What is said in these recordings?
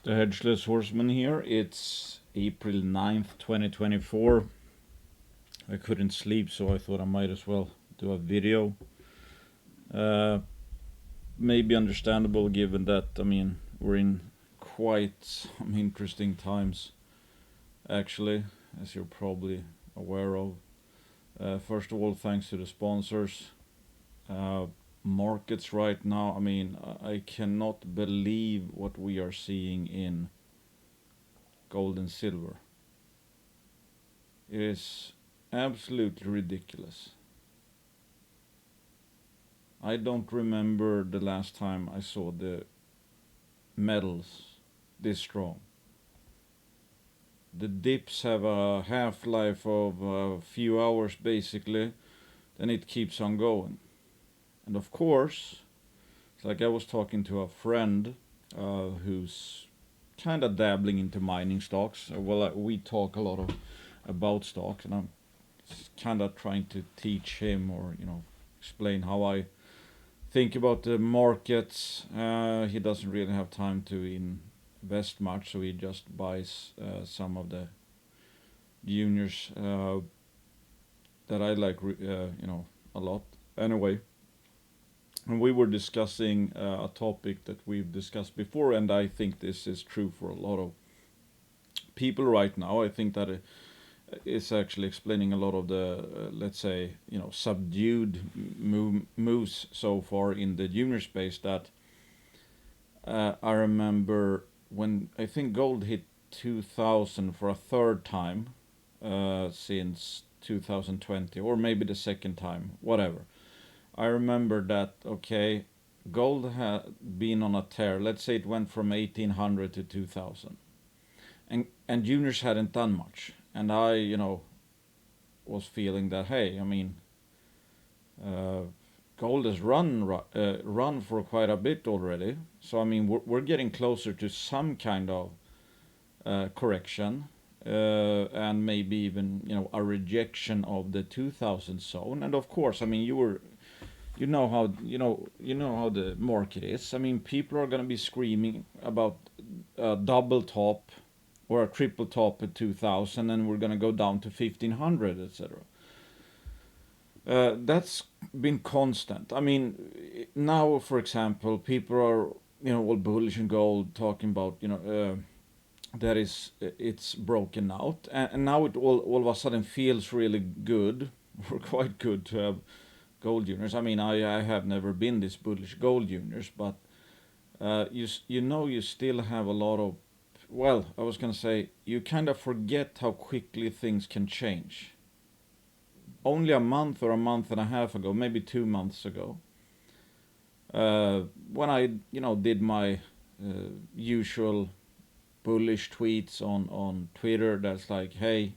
The Hedgeless Horseman here. It's April 9th, 2024. I couldn't sleep, so I thought I might as well do a video. Maybe understandable given that, we're in quite some interesting times, actually, as you're probably aware of. First of all, thanks to the sponsors. Markets right now, I cannot believe what we are seeing in gold and silver. It is absolutely ridiculous. I don't remember the last time I saw the metals this strong. The dips have a half-life of a few hours basically, then it keeps on going. And of course, it's like I was talking to a friend who's kind of dabbling into mining stocks. We talk a lot about stocks, and I'm kind of trying to teach him or explain how I think about the markets. He doesn't really have time to invest much, so he just buys some of the juniors that I like, a lot. Anyway, and we were discussing a topic that we've discussed before, and I think this is true for a lot of people right now. I think that it's actually explaining a lot of the, let's say, subdued moves so far in the junior space. That I remember when I think gold hit 2000 for a third time since 2020, or maybe the second time, whatever. I remember that, okay, gold had been on a tear. Let's say it went from 1800 to 2000. And juniors hadn't done much. And I, was feeling that, hey, gold has run for quite a bit already. So, we're getting closer to some kind of correction. And maybe even, a rejection of the 2000 zone. And of course, you know how the market is. People are going to be screaming about a double top or a triple top at 2000, and we're going to go down to 1500, etc. That's been constant. Now, for example, people are all bullish in gold, talking about that it's broken out, and now it all of a sudden feels really good or quite good to have gold juniors. I have never been this bullish gold juniors, but you still have a lot of, well, I was gonna say, you kind of forget how quickly things can change. Only a month or a month and a half ago, maybe 2 months ago, when I did my usual bullish tweets on Twitter, that's like, hey,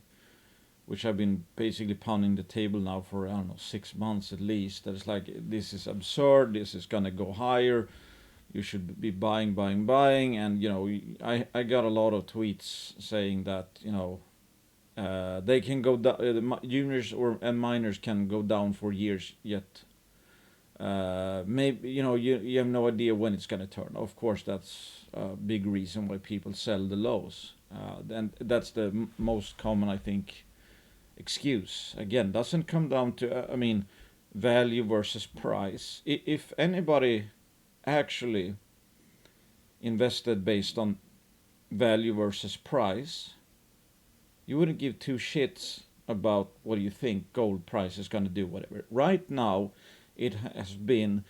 which I've been basically pounding the table now for, I don't know, 6 months at least. That it's like, this is absurd, this is gonna go higher, you should be buying, and I got a lot of tweets saying that they can go down, juniors and miners can go down for years yet. Maybe you have no idea when it's gonna turn. Of course, that's a big reason why people sell the lows. And that's the most common, I think, excuse. Again, doesn't come down to value versus price. If anybody actually invested based on value versus price, you wouldn't give two shits about what you think gold price is going to do, whatever. Right now, it has been,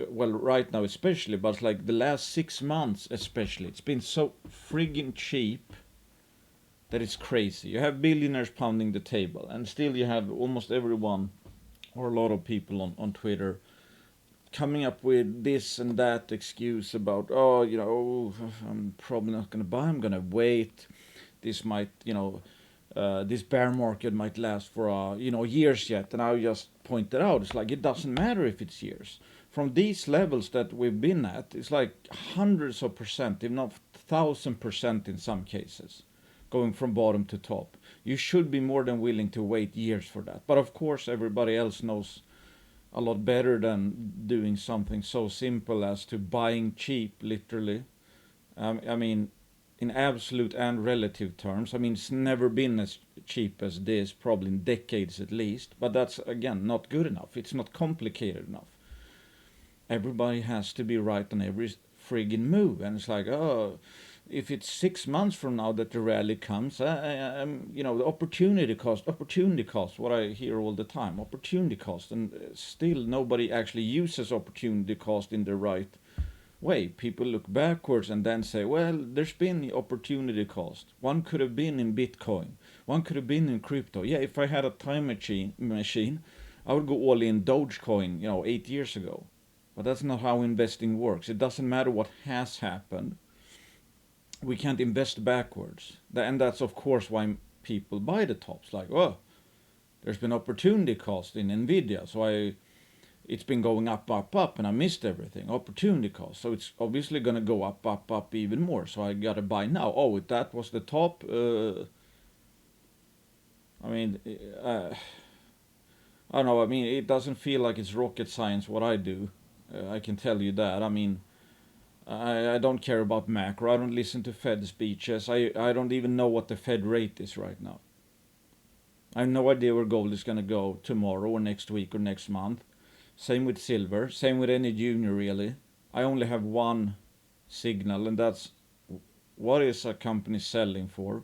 well, right now especially, but like the last 6 months especially, it's been so friggin' cheap that it's crazy. You have billionaires pounding the table, and still you have almost everyone, or a lot of people on Twitter, coming up with this and that excuse about, I'm probably not going to buy, I'm going to wait. This might, this bear market might last for, years yet. And I just pointed out, it's like, it doesn't matter if it's years. From these levels that we've been at, it's like hundreds of percent, if not 1,000% in some cases, going from bottom to top. You should be more than willing to wait years for that. But of course, everybody else knows a lot better than doing something so simple as to buying cheap, literally. in absolute and relative terms. I mean, it's never been as cheap as this, probably in decades at least. But that's, again, not good enough. It's not complicated enough. Everybody has to be right on every friggin' move. And it's like, oh, if it's 6 months from now that the rally comes, the opportunity cost, what I hear all the time, opportunity cost. And still nobody actually uses opportunity cost in the right way. People look backwards and then say, well, there's been the opportunity cost. One could have been in Bitcoin. One could have been in crypto. Yeah, if I had a time machine, I would go all in Dogecoin, 8 years ago. But that's not how investing works. It doesn't matter what has happened. We can't invest backwards. And that's, of course, why people buy the tops. Like, oh, there's been opportunity cost in NVIDIA, so it's been going up, and I missed everything. Opportunity cost. So it's obviously going to go up even more. So I got to buy now. Oh, that was the top. I don't know. I mean, it doesn't feel like it's rocket science what I do. I can tell you that. I mean, I don't care about macro. I don't listen to Fed speeches. I don't even know what the Fed rate is right now. I have no idea where gold is going to go tomorrow or next week or next month. Same with silver. Same with any junior, really. I only have one signal, and that's what is a company selling for?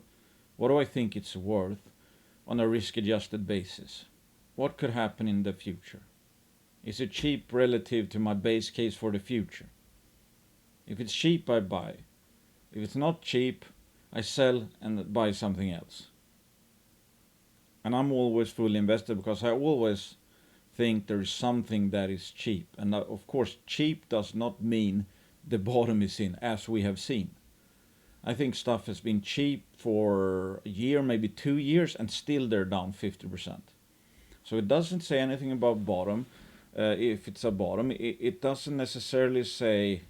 What do I think it's worth on a risk-adjusted basis? What could happen in the future? Is it cheap relative to my base case for the future? If it's cheap, I buy. If it's not cheap, I sell and buy something else. And I'm always fully invested because I always think there is something that is cheap. And of course, cheap does not mean the bottom is in, as we have seen. I think stuff has been cheap for a year, maybe 2 years, and still they're down 50%. So it doesn't say anything about bottom. If it's a bottom, it doesn't necessarily say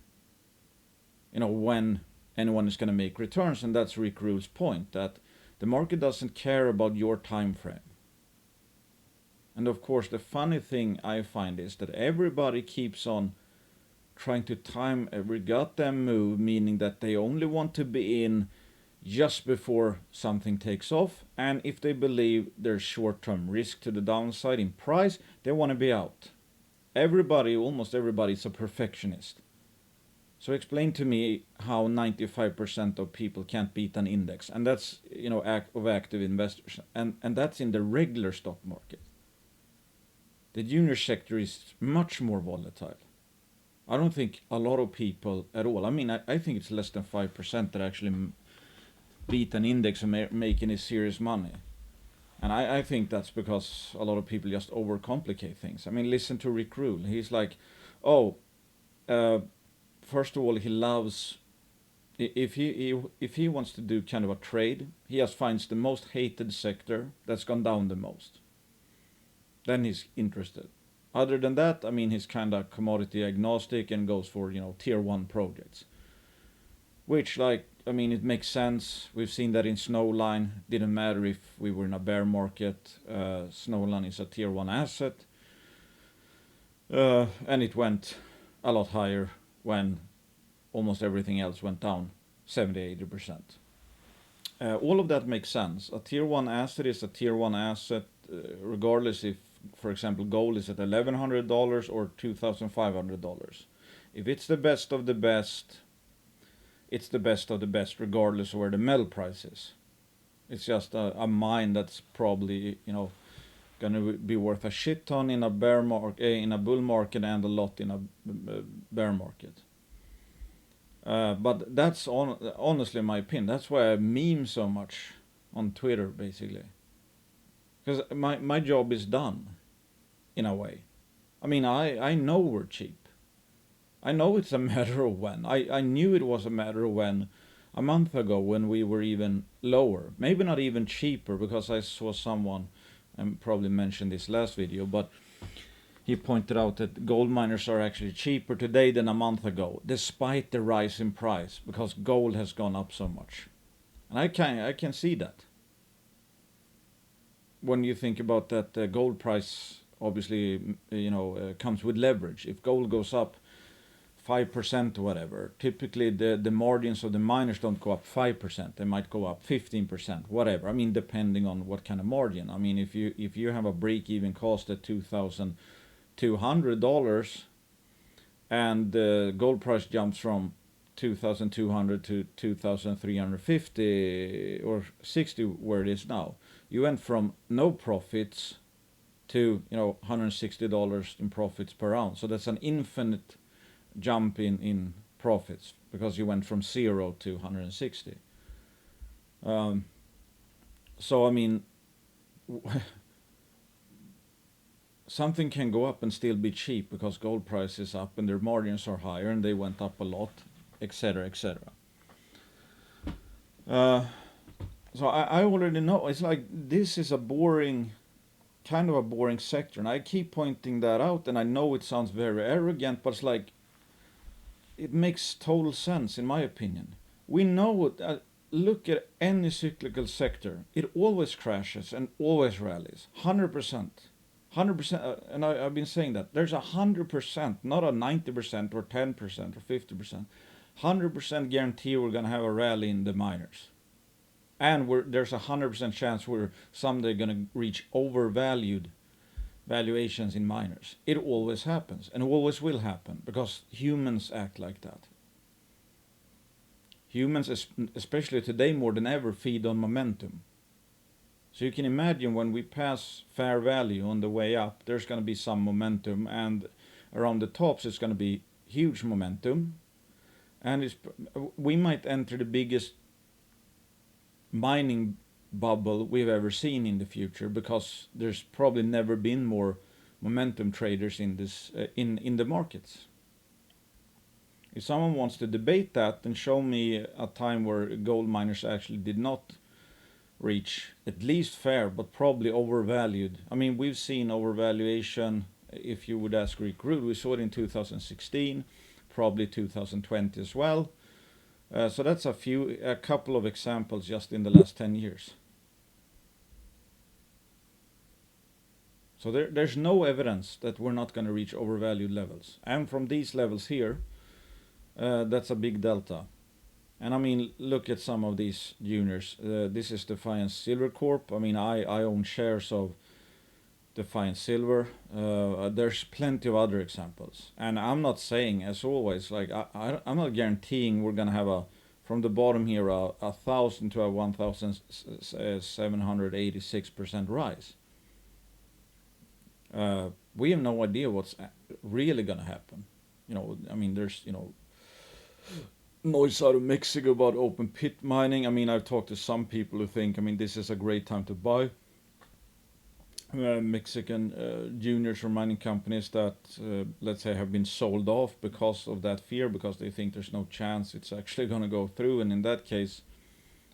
when anyone is going to make returns, and that's Rick Rule's point, that the market doesn't care about your time frame. And of course, the funny thing I find is that everybody keeps on trying to time every goddamn move, meaning that they only want to be in just before something takes off, and if they believe there's short-term risk to the downside in price, they want to be out. Almost everybody is a perfectionist. So explain to me how 95% of people can't beat an index, and that's of active investors, and that's in the regular stock market. The junior sector is much more volatile. I don't think a lot of people at all. I mean, I think it's less than 5% that actually beat an index and make any serious money. And I think that's because a lot of people just overcomplicate things. I mean, listen to Rick Rule. He's like, first of all, he loves, if he wants to do kind of a trade, he just finds the most hated sector that's gone down the most. Then he's interested. Other than that, I mean, he's kind of commodity agnostic and goes for, tier 1 projects. Which, it makes sense. We've seen that in Snowline. Didn't matter if we were in a bear market. Snowline is a tier 1 asset. And it went a lot higher when almost everything else went down 70-80%. All of that makes sense. A tier 1 asset is a tier 1 asset, regardless if, for example, gold is at $1,100 or $2,500. If it's the best of the best, it's the best of the best, regardless of where the metal price is. It's just a mine that's probably, going to be worth a shit ton in a in a bull market and a lot in a bear market. But that's honestly my opinion. That's why I meme so much on Twitter, basically. Because my job is done, in a way. I mean, I know we're cheap. I know it's a matter of when. I knew it was a matter of when a month ago when we were even lower. Maybe not even cheaper, because I saw someone, I probably mentioned this last video, but he pointed out that gold miners are actually cheaper today than a month ago, despite the rise in price, because gold has gone up so much. And I can see that. When you think about that, the gold price obviously, comes with leverage. If gold goes up 5% or whatever. Typically, the margins of the miners don't go up 5%. They might go up 15%, whatever. I mean, depending on what kind of margin. I mean, if you have a break-even cost at $2,200 and the gold price jumps from 2,200 to 2,350 or 60, where it is now, you went from no profits to $160 in profits per ounce. So that's an infinite jump in profits because you went from 0 to 160. So I mean, something can go up and still be cheap because gold price is up and their margins are higher and they went up a lot, etc., etc. So I already know. It's like this is kind of a boring sector, and I keep pointing that out, and I know it sounds very arrogant, but it's like it makes total sense in my opinion. We know look at any cyclical sector, it always crashes and always rallies. 100%. 100%, and I've been saying that. There's 100%, not a 90% or 10% or 50%. 100% guarantee we're going to have a rally in the miners. And there's 100% chance we're someday going to reach overvalued valuations in miners. It always happens, and always will happen, because humans act like that. Humans, especially today more than ever, feed on momentum. So you can imagine when we pass fair value on the way up, there's going to be some momentum, and around the tops it's going to be huge momentum, and we might enter the biggest mining bubble we've ever seen in the future, because there's probably never been more momentum traders in this in the markets. If someone wants to debate that, then show me a time where gold miners actually did not reach at least fair, but probably overvalued. I mean, we've seen overvaluation. If you would ask Greek Root, we saw it in 2016, probably 2020 as well. So that's a couple of examples just in the last 10 years. So there's no evidence that we're not going to reach overvalued levels. And from these levels here, that's a big delta. And I mean, look at some of these juniors. This is Defiance Silver Corp. I mean, I own shares of Defiance Silver. There's plenty of other examples. And I'm not saying, as always, like I'm not guaranteeing we're going to have from the bottom here, a 1,000 to a 1,786% rise. We have no idea what's really going to happen. I mean, there's, noise out of Mexico about open pit mining. I mean, I've talked to some people who think, this is a great time to buy Mexican juniors or mining companies that, let's say, have been sold off because of that fear, because they think there's no chance it's actually going to go through. And in that case,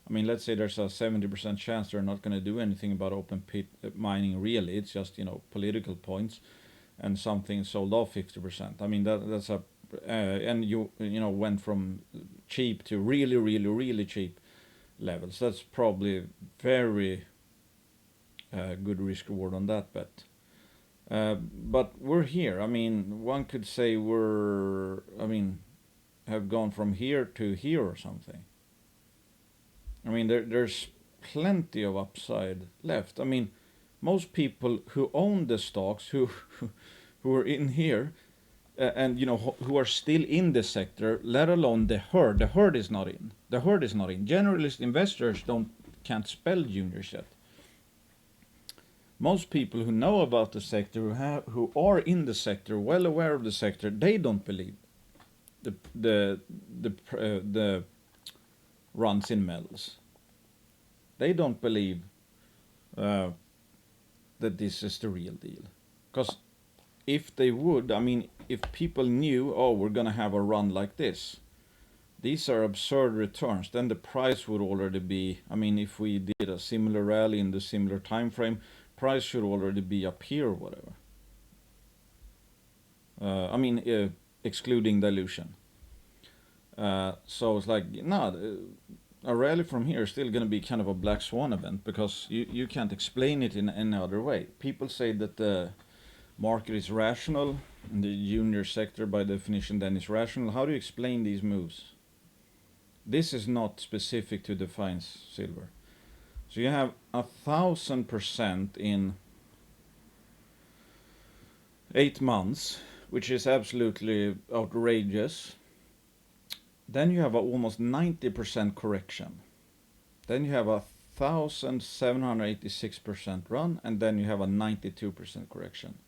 let's say there's a 70% chance they're not going to do anything about open pit mining really. It's just, political points, and something sold off 50%. That's a and you went from cheap to really, really, really cheap levels. That's probably very good risk reward on that bet. But we're here. One could say have gone from here to here or something. There's plenty of upside left. Most people who own the stocks, who are in here, and who are still in the sector, let alone the herd. The herd is not in. Generalist investors can't spell juniors yet. Most people who know about the sector, who are in the sector, well aware of the sector, they don't believe the runs in metals. They don't believe that this is the real deal. Because if they would, if people knew, we're going to have a run like this, these are absurd returns, then the price would already be, if we did a similar rally in the similar time frame, price should already be up here or whatever. Excluding dilution. So it's like, a rally from here is still going to be kind of a black swan event, because you can't explain it in any other way. People say that market is rational, and the junior sector by definition then is rational. How do you explain these moves? This is not specific to Defiance Silver. So you have 1,000% in 8 months, which is absolutely outrageous. Then you have almost 90% correction. Then you have 1,786% run, and then you have a 92% correction.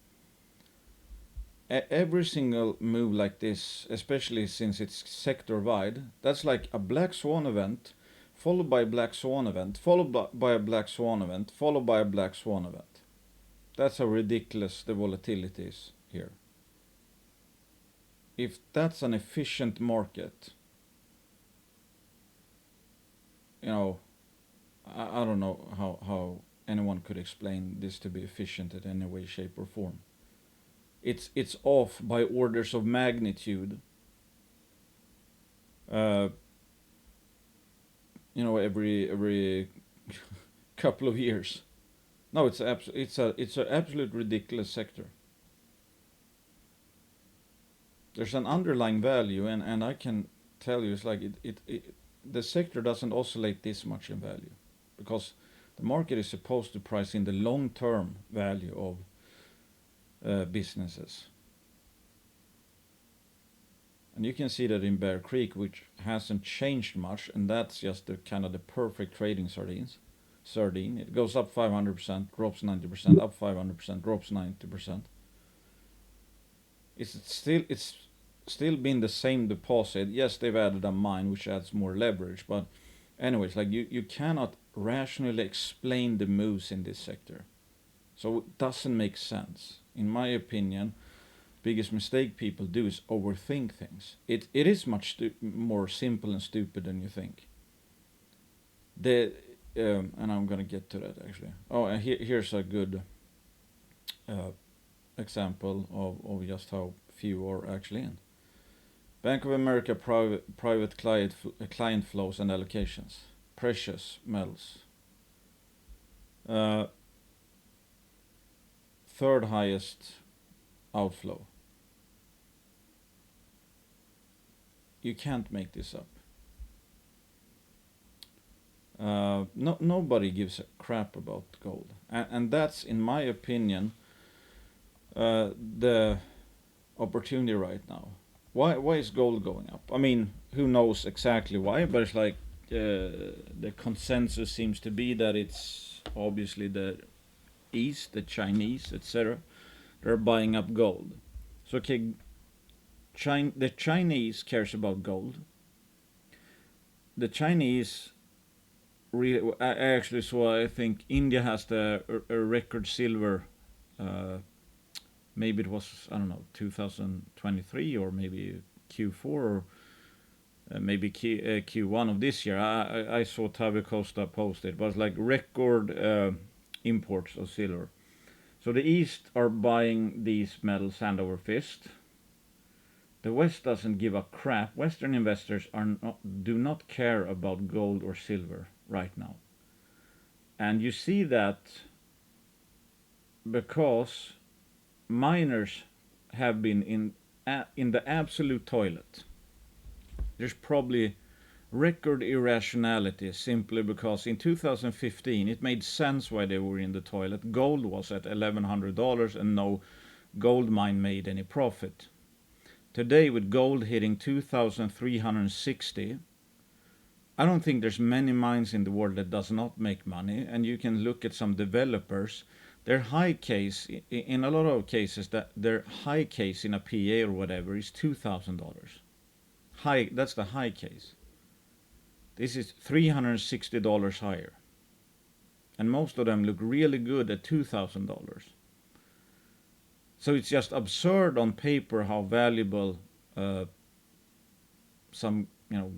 Every single move like this, especially since it's sector-wide, that's like a black swan event, followed by a black swan event, followed by a black swan event, followed by a black swan event. That's how ridiculous the volatility is here. If that's an efficient market, you know, I don't know how anyone could explain this to be efficient in any way, shape, or form. It's off by orders of magnitude. Every couple of years. No, it's an absolute ridiculous sector. There's an underlying value, and I can tell you, it's like the sector doesn't oscillate this much in value, because the market is supposed to price in the long-term value of businesses. And you can see that in Bear Creek, which hasn't changed much, and that's just the kind of the perfect trading sardine. It goes up 500%, drops 90%, up 500%, drops 90%. It's still been the same deposit. Yes, they've added a mine, which adds more leverage, but anyways, like you cannot rationally explain the moves in this sector. So it doesn't make sense. In my opinion, biggest mistake people do is overthink things. It is much more simple and stupid than you think. And I'm gonna get to that actually. Oh, and here's a good example of just how few are actually in. Bank of America private client flows and allocations. Precious metals. Third highest outflow. You can't make this up. Nobody gives a crap about gold, and that's, in my opinion, the opportunity right now. Why is gold going up? I mean, who knows exactly why, but it's like the consensus seems to be that it's obviously the East, the Chinese, etc. They're buying up gold. So okay, the Chinese cares about gold. The Chinese really, I actually saw, I think India has a record silver. Maybe it was, I don't know, 2023 or maybe Q4 or maybe Q1 of this year. I saw Tavi Costa post it. It was like record imports of silver. So the East are buying these metals hand over fist. The West doesn't give a crap. Western investors do not care about gold or silver right now. And you see that because miners have been in the absolute toilet. There's probably record irrationality simply because in 2015 it made sense why they were in the toilet. Gold was at $1,100 and no gold mine made any profit. Today, with gold hitting 2,360, I don't think there's many mines in the world that does not make money, and you can look at some developers. Their high case, in a lot of cases, that their high case in a PA or whatever is $2,000. That's the high case. This is $360 higher. And most of them look really good at $2,000. So it's just absurd on paper how valuable some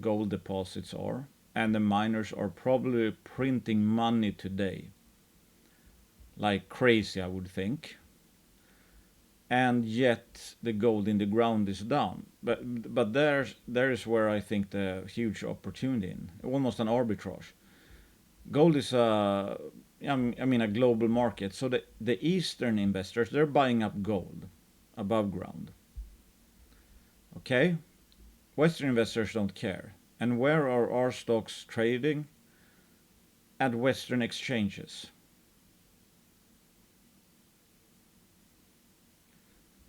gold deposits are. And the miners are probably printing money today. Like crazy, I would think. And yet the gold in the ground is down. But there's where I think the huge opportunity in, almost an arbitrage. Gold is a I mean a global market. So the Eastern investors, they're buying up gold above ground. Okay? Western investors don't care. And where are our stocks trading? At Western exchanges.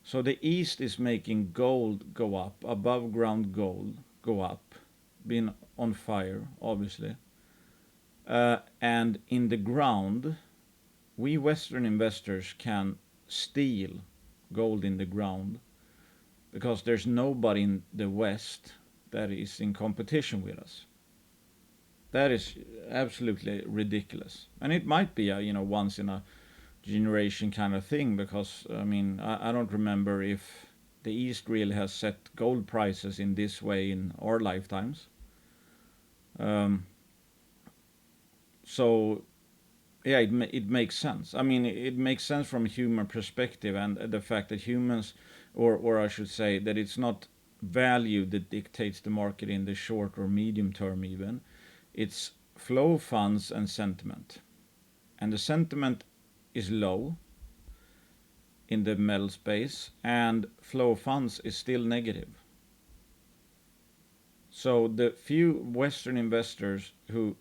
So the East is making gold go up, above ground gold go up, being on fire, obviously. And in the ground, we Western investors can steal gold in the ground because there's nobody in the West that is in competition with us. That is absolutely ridiculous, and it might be a once in a generation kind of thing, because I mean I don't remember if the East really has set gold prices in this way in our lifetimes. Um, so yeah, it makes sense. I mean, it makes sense from a human perspective, and the fact that humans, or I should say, that it's not value that dictates the market in the short or medium term even. It's flow of funds and sentiment. And the sentiment is low in the metal space, and flow of funds is still negative. So the few Western investors who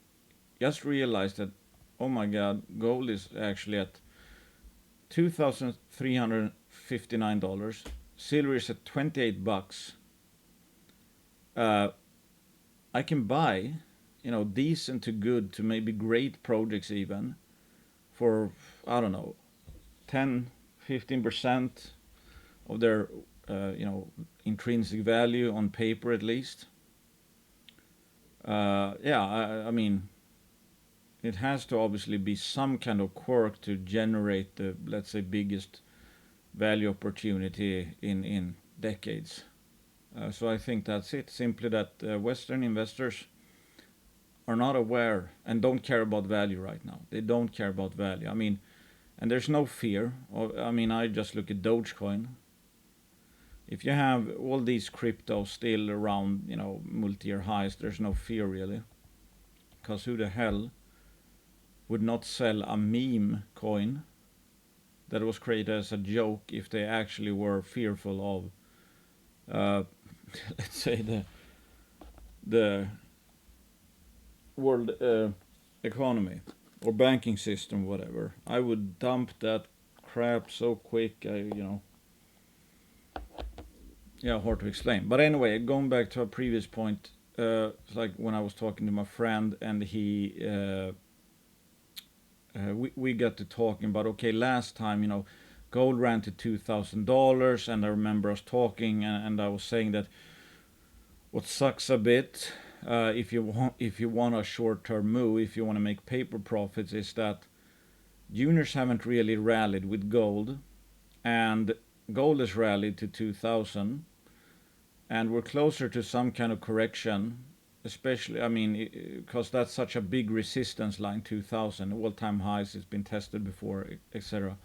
just realized that, oh my God, gold is actually at $2,359, silver is at $28. Uh, I can buy, decent to good to maybe great projects even for, I don't know, 10-15% of their intrinsic value on paper at least. Yeah, I mean, it has to obviously be some kind of quirk to generate the, let's say, biggest value opportunity in decades. So I think that's it. Simply that Western investors are not aware and don't care about value right now. They don't care about value. I mean, and there's no fear. I mean, I just look at Dogecoin. If you have all these cryptos still around, multi-year highs, there's no fear really. Because who the hell would not sell a meme coin that was created as a joke if they actually were fearful of, let's say, the world economy or banking system, whatever. I would dump that crap so quick. Yeah, hard to explain. But anyway, going back to a previous point, like when I was talking to my friend, and we got to talking about, okay, last time, gold ran to $2,000, and I remember us talking, and I was saying that what sucks a bit, if you want a short-term move, if you want to make paper profits, is that juniors haven't really rallied with gold, and gold has rallied to 2,000, and we're closer to some kind of correction, especially, I mean, because that's such a big resistance line, 2,000 all-time highs, it's been tested before, etc.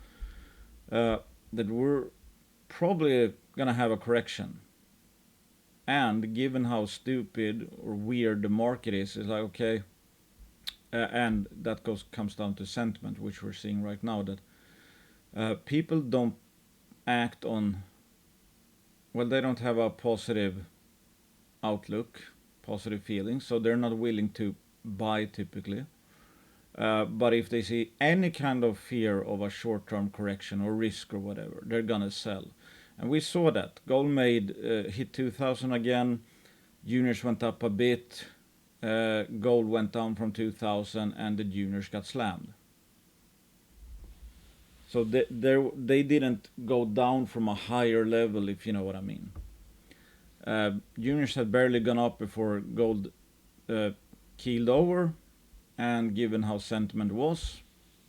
That we're probably gonna have a correction. And given how stupid or weird the market is, it's like, okay, and that comes down to sentiment, which we're seeing right now, that people don't act on, well, they don't have a positive outlook, positive feelings, so they're not willing to buy typically. But if they see any kind of fear of a short-term correction or risk or whatever, they're gonna sell. And we saw that gold hit 2,000 again. Juniors went up a bit. Gold went down from 2,000, and the juniors got slammed. So they didn't go down from a higher level, if you know what I mean. Juniors had barely gone up before gold keeled over, and given how sentiment was,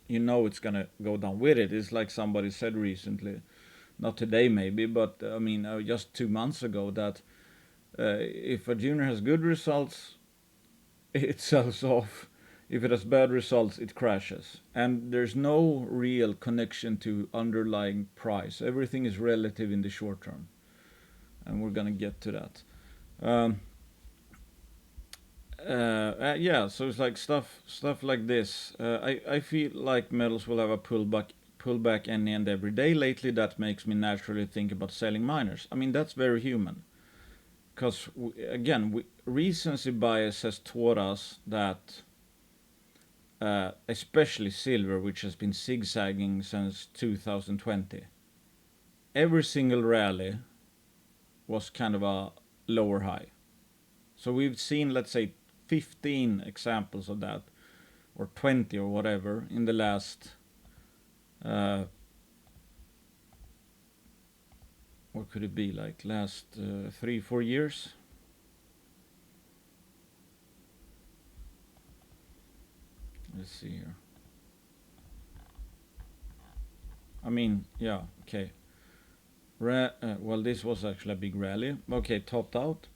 it's gonna go down with it. It's like somebody said recently, not today maybe, but I mean just 2 months ago, that if a junior has good results, it sells off. If it has bad results, it crashes. And there's no real connection to underlying price. Everything is relative in the short term. And we're going to get to that. Yeah, so it's like stuff like this. I feel like metals will have a pullback any and every day. Lately, that makes me naturally think about selling miners. I mean, that's very human. Because again, recency bias has taught us that, especially silver, which has been zigzagging since 2020, every single rally was kind of a lower high. So we've seen, let's say, 15 examples of that, or 20 or whatever, in the last, what could it be, like last 3-4 years? Let's see here. I mean, yeah, okay. Well, this was actually a big rally. Okay, topped out.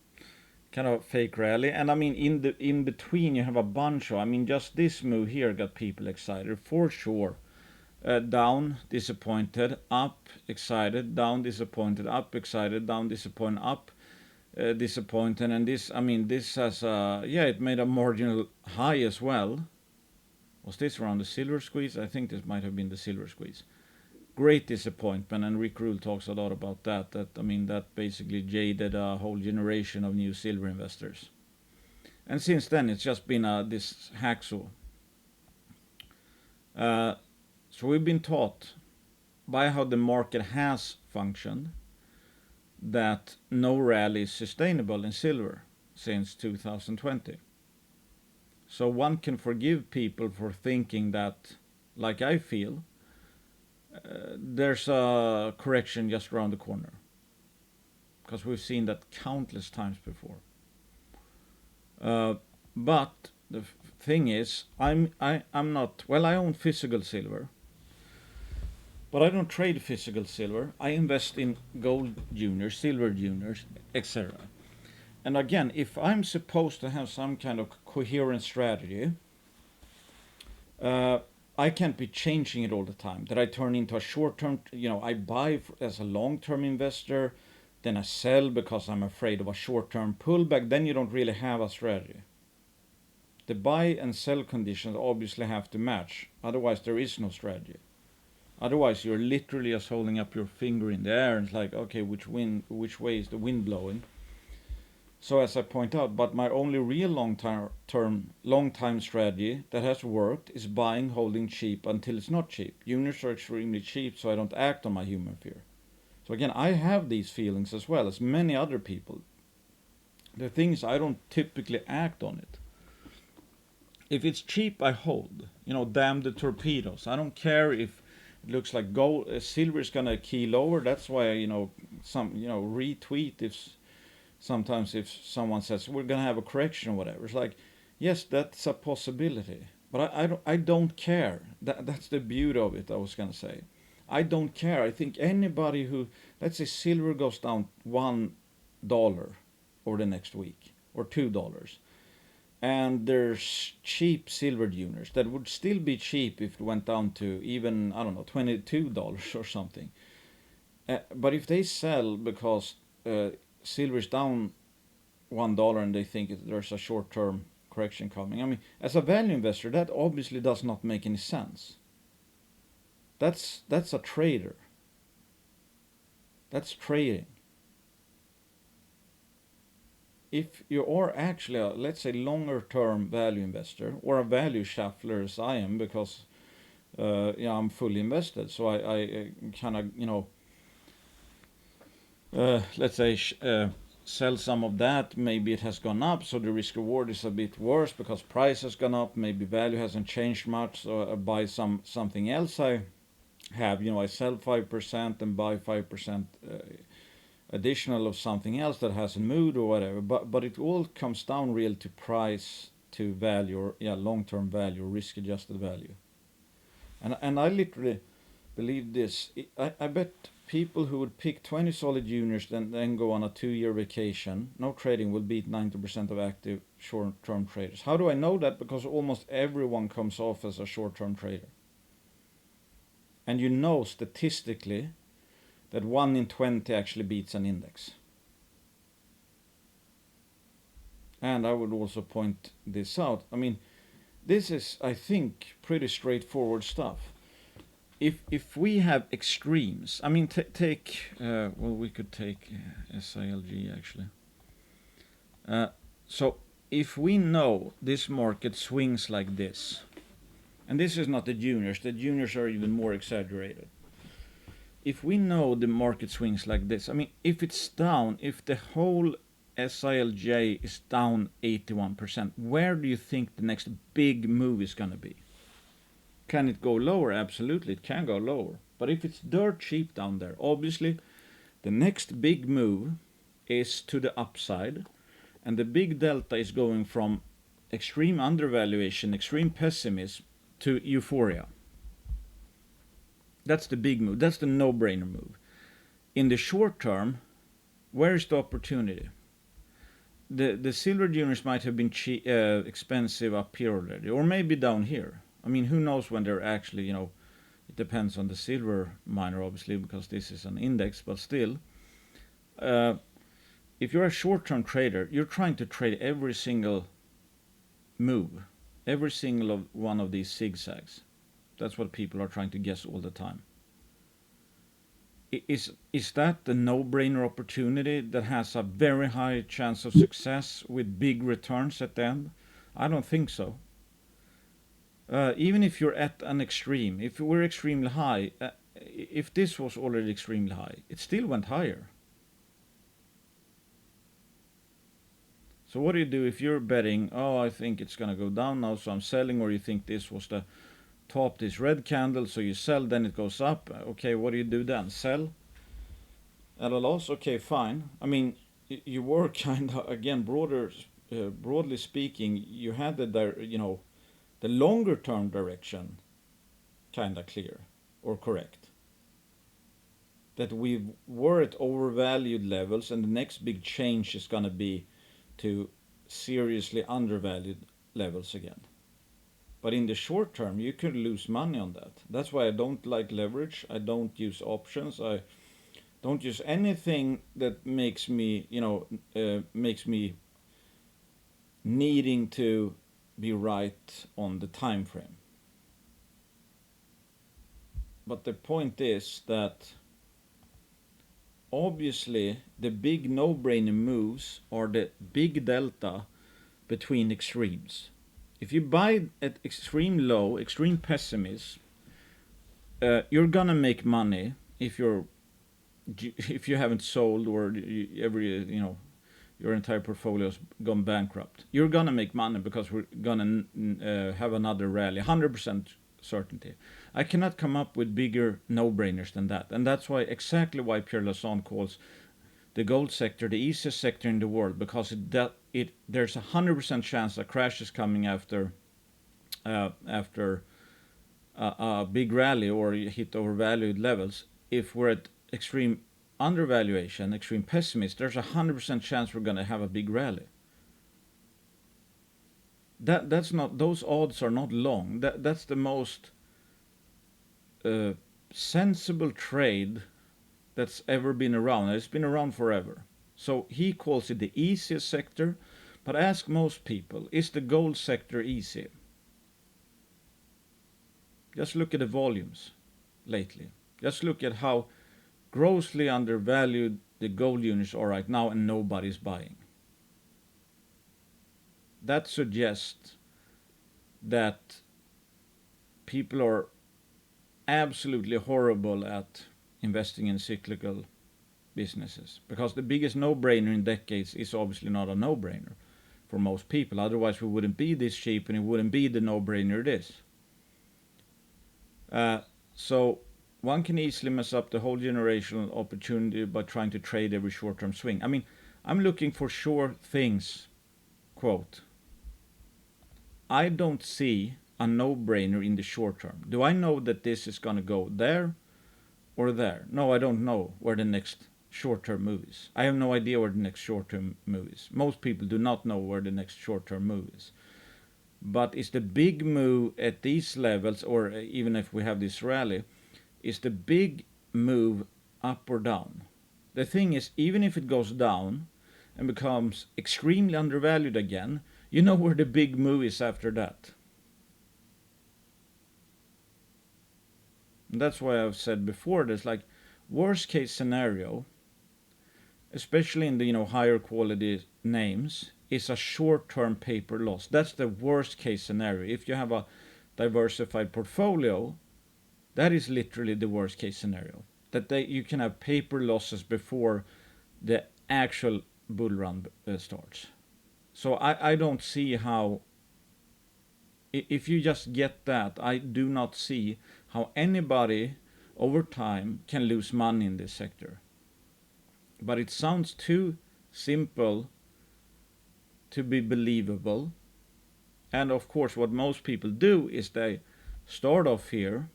Kind of fake rally. And I mean, in between, you have a bunch of, I mean, just this move here got people excited for sure. Down, disappointed, up, excited, down, disappointed, up, excited, down, disappointed, up, disappointed. And this, I mean, this has yeah, it made a marginal high as well. Was this around the silver squeeze? I think this might have been the silver squeeze. Great disappointment, and Rick Rule talks a lot about that. That, I mean, that basically jaded a whole generation of new silver investors. And since then, it's just been this hacksaw. So we've been taught by how the market has functioned that no rally is sustainable in silver since 2020. So one can forgive people for thinking that, like I feel, there's a correction just around the corner, because we've seen that countless times before. But the thing is, I'm not, well, I own physical silver, but I don't trade physical silver. I invest in gold juniors, silver juniors, etc. And again, if I'm supposed to have some kind of coherent strategy, I can't be changing it all the time. That I turn into a short-term, I buy as a long-term investor, then I sell because I'm afraid of a short-term pullback. Then you don't really have a strategy. The buy and sell conditions obviously have to match. Otherwise, there is no strategy. Otherwise, you're literally just holding up your finger in the air and it's like, okay, which way is the wind blowing? So as I point out, but my only real long-time strategy that has worked is buying, holding cheap until it's not cheap. Units are extremely cheap, so I don't act on my human fear. So again, I have these feelings as well as many other people. The thing is, I don't typically act on it. If it's cheap, I hold. Damn the torpedoes. I don't care if it looks like gold, silver is gonna key lower. That's why retweet if. Sometimes if someone says we're gonna have a correction or whatever, it's like, yes, that's a possibility, but I don't care. That's the beauty of it. I was gonna say, I don't care. I think anybody who, let's say silver goes down $1 over the next week or $2, and there's cheap silver juniors that would still be cheap if it went down to even, I don't know, $22 or something. But if they sell because silver's down $1 and they think there's a short-term correction coming. I mean, as a value investor, that obviously does not make any sense. That's a trader. That's trading. If you are actually a, let's say, longer-term value investor or a value shuffler as I am, because I'm fully invested, so I kind of let's say sell some of that. Maybe it has gone up, so the risk reward is a bit worse because price has gone up. Maybe value hasn't changed much, so I buy something else. I have, I sell 5% and buy 5% additional of something else that hasn't moved or whatever. But it all comes down real to price to value, or long-term value, risk adjusted value. And I literally believe this. I bet people who would pick 20 solid juniors then go on a 2-year vacation, no trading, will beat 90% of active short-term traders. How do I know that? Because almost everyone comes off as a short-term trader. And statistically that 1 in 20 actually beats an index. And I would also point this out. I mean, this is, I think, pretty straightforward stuff. If we have extremes, I mean, take well, we could take SILG actually. So if we know this market swings like this, and this is not the juniors are even more exaggerated. If we know the market swings like this, I mean, if it's down, if the whole SILJ is down 81%, where do you think the next big move is going to be? Can it go lower? Absolutely, it can go lower. But if it's dirt cheap down there, obviously the next big move is to the upside, and the big delta is going from extreme undervaluation, extreme pessimism to euphoria. That's the big move. That's the no-brainer move. In the short term, where is the opportunity? The silver juniors might have been expensive up here already, or maybe down here. I mean, who knows when they're actually, it depends on the silver miner, obviously, because this is an index, but still. If you're a short-term trader, you're trying to trade every single move, every single one of these zigzags. That's what people are trying to guess all the time. Is that the no-brainer opportunity that has a very high chance of success with big returns at the end? I don't think so. Even if you're at an extreme, if we're extremely high, if this was already extremely high, it still went higher. So what do you do if you're betting, oh, I think it's going to go down now, so I'm selling, or you think this was the top, this red candle, so you sell, then it goes up. Okay, what do you do then? Sell at a loss? Okay, fine. I mean, you were kind of, again, broadly speaking, you had the longer term direction kind of clear or correct. That we were at overvalued levels, and the next big change is going to be to seriously undervalued levels again. But in the short term, you could lose money on that. That's why I don't like leverage. I don't use options. I don't use anything that makes me, needing to be right on the time frame. But the point is that obviously the big no-brainer moves are the big delta between extremes. If you buy at extreme low, extreme pessimism, you're gonna make money if you haven't sold or your entire portfolio's gone bankrupt. You're gonna make money because we're gonna have another rally, 100% certainty. I cannot come up with bigger no-brainers than that, and that's exactly why Pierre Lassonde calls the gold sector the easiest sector in the world, because there's a 100% chance a crash is coming after a big rally or you hit overvalued levels. If we're at extreme undervaluation, extreme pessimism, there's a 100% chance we're going to have a big rally. Those odds are not long. That's the most sensible trade that's ever been around. It's been around forever. So he calls it the easiest sector, but ask most people, is the gold sector easy? Just look at the volumes lately. Just look at how grossly undervalued the gold units are right now, and nobody's buying. That suggests that people are absolutely horrible at investing in cyclical businesses, because the biggest no-brainer in decades is obviously not a no-brainer for most people. Otherwise we wouldn't be this cheap, and it wouldn't be the no-brainer it is. So one can easily mess up the whole generational opportunity by trying to trade every short-term swing. I mean, I'm looking for sure things. Quote, I don't see a no-brainer in the short term. Do I know that this is going to go there or there? No, I don't know where the next short-term move is. I have no idea where the next short-term move is. Most people do not know where the next short-term move is. But is the big move at these levels, or even if we have this rally, is the big move up or down? The thing is, even if it goes down, and becomes extremely undervalued again, you know where the big move is after that. And that's why I've said before, there's like worst case scenario, especially in the higher quality names, is a short-term paper loss. That's the worst case scenario. If you have a diversified portfolio, that is literally the worst case scenario. That you can have paper losses before the actual bull run starts. So I don't see how, if you just get that, I do not see how anybody over time can lose money in this sector. But it sounds too simple to be believable. And of course, what most people do is they start off here,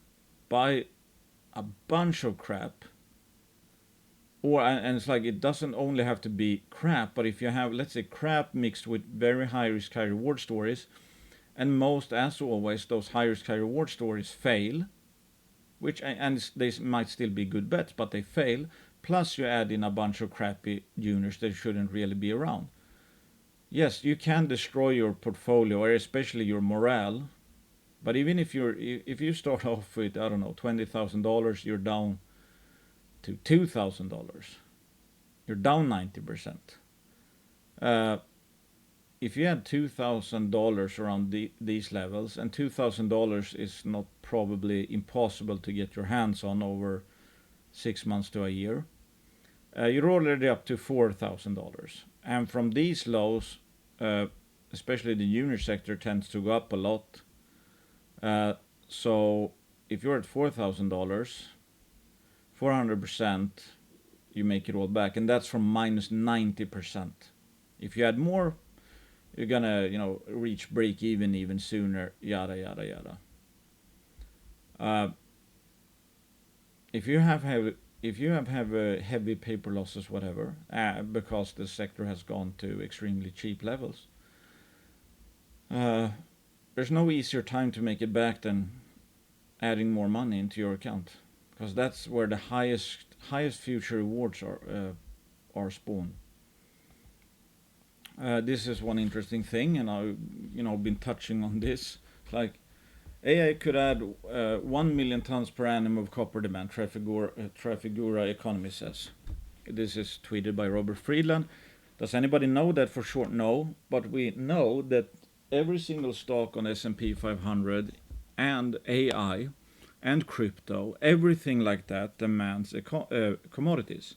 buy a bunch of crap, and it's like it doesn't only have to be crap, but if you have, let's say, crap mixed with very high risk, high reward stories, and most, as always, those high risk, high reward stories fail, and they might still be good bets, but they fail. Plus, you add in a bunch of crappy juniors that shouldn't really be around. Yes, you can destroy your portfolio, or especially your morale. But even if you start off with, I don't know, $20,000, you're down to $2,000. You're down 90%. If you had $2,000 around these levels, and $2,000 is not probably impossible to get your hands on over 6 months to a year, you're already up to $4,000. And from these lows, especially the junior sector tends to go up a lot. So if you're at $4,000, 400%, you make it all back, and that's from minus 90%. If you add more, you're gonna, reach break even sooner. Yada yada yada. If you have heavy paper losses, whatever, because the sector has gone to extremely cheap levels, there's no easier time to make it back than adding more money into your account, because that's where the highest future rewards are spawned. This is one interesting thing, and I've been touching on this. Like, AI could add 1 million tons per annum of copper demand, Trafigura Economy says. This is tweeted by Robert Friedland. Does anybody know that for sure? No, but we know that every single stock on S&P 500 and AI and crypto, everything like that demands commodities.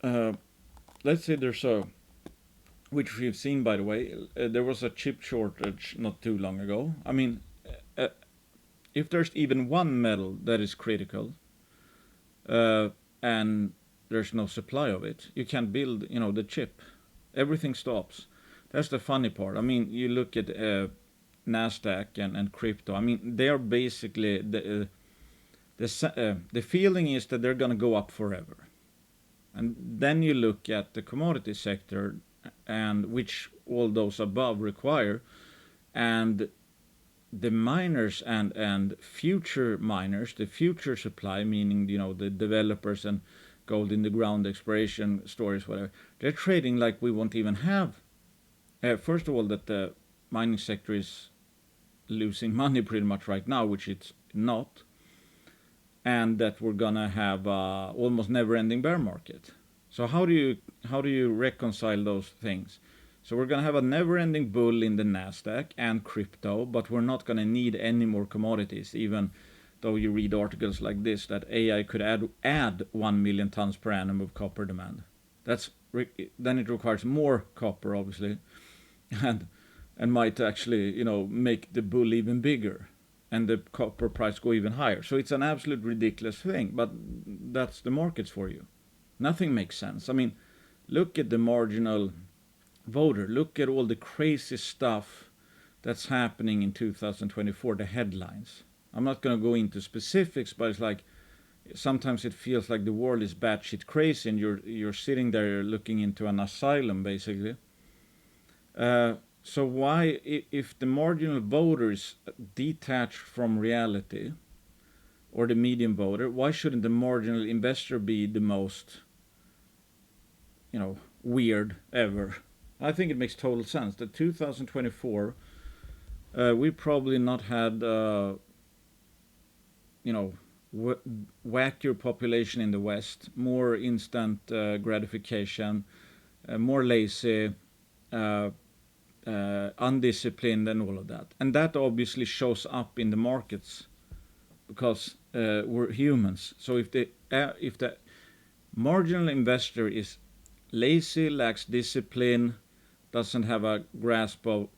Let's say there's which we've seen, by the way, there was a chip shortage not too long ago. I mean, if there's even one metal that is critical, and there's no supply of it, you can't build, the chip. Everything stops. That's the funny part. I mean, you look at Nasdaq and crypto. I mean, they are basically the feeling is that they're gonna go up forever. And then you look at the commodity sector, and which all those above require, and the miners and future miners, the future supply, meaning the developers and gold in the ground exploration stories, whatever, they're trading like we won't even have. First of all, that the mining sector is losing money pretty much right now, which it's not. And that we're gonna have almost never-ending bear market. So how do you reconcile those things? So we're gonna have a never-ending bull in the Nasdaq and crypto, but we're not gonna need any more commodities, even though you read articles like this that AI could add 1 million tons per annum of copper demand. Then it requires more copper, obviously, and might actually make the bull even bigger, and the copper price go even higher. So it's an absolute ridiculous thing, but that's the markets for you. Nothing makes sense. I mean, look at the marginal voter. Look at all the crazy stuff that's happening in 2024, the headlines. I'm not going to go into specifics, but it's like sometimes it feels like the world is batshit crazy, and you're sitting there looking into an asylum, basically. So why, if the marginal voter is detached from reality, or the median voter, why shouldn't the marginal investor be the most weird ever. I think it makes total sense that 2024 we probably not had wackier population in the West, more instant gratification, more lazy, uh, undisciplined, and all of that. And that obviously shows up in the markets because we're humans. So if the marginal investor is lazy, lacks discipline, doesn't have a grasp of,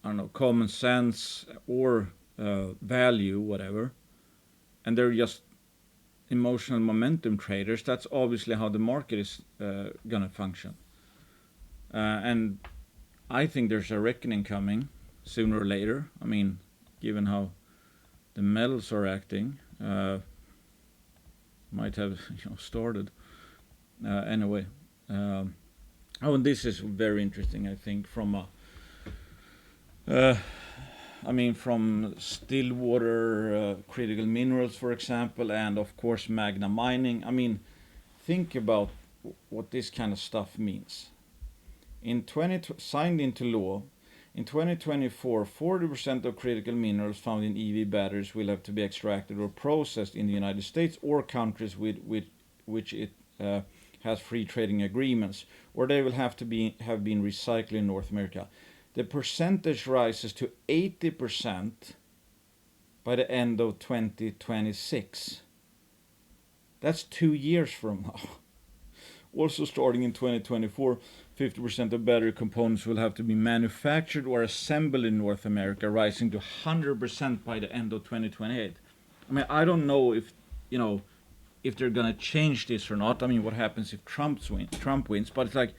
I don't know, common sense or value, whatever, and they're just emotional momentum traders, that's obviously how the market is going to function. And I think there's a reckoning coming sooner or later. I mean, given how the metals are acting, might have started. Anyway, and this is very interesting, I think, from from Stillwater Critical Minerals, for example, and of course Magna Mining. I mean, think about what this kind of stuff means. Signed into law, in 2024, 40% of critical minerals found in EV batteries will have to be extracted or processed in the United States or countries with which it has free trading agreements, or they will have been recycled in North America. The percentage rises to 80% by the end of 2026. That's 2 years from now. Also starting in 2024, 50% of battery components will have to be manufactured or assembled in North America, rising to 100% by the end of 2028. I mean, I don't know if they're gonna change this or not. I mean, what happens if Trump wins? But it's like,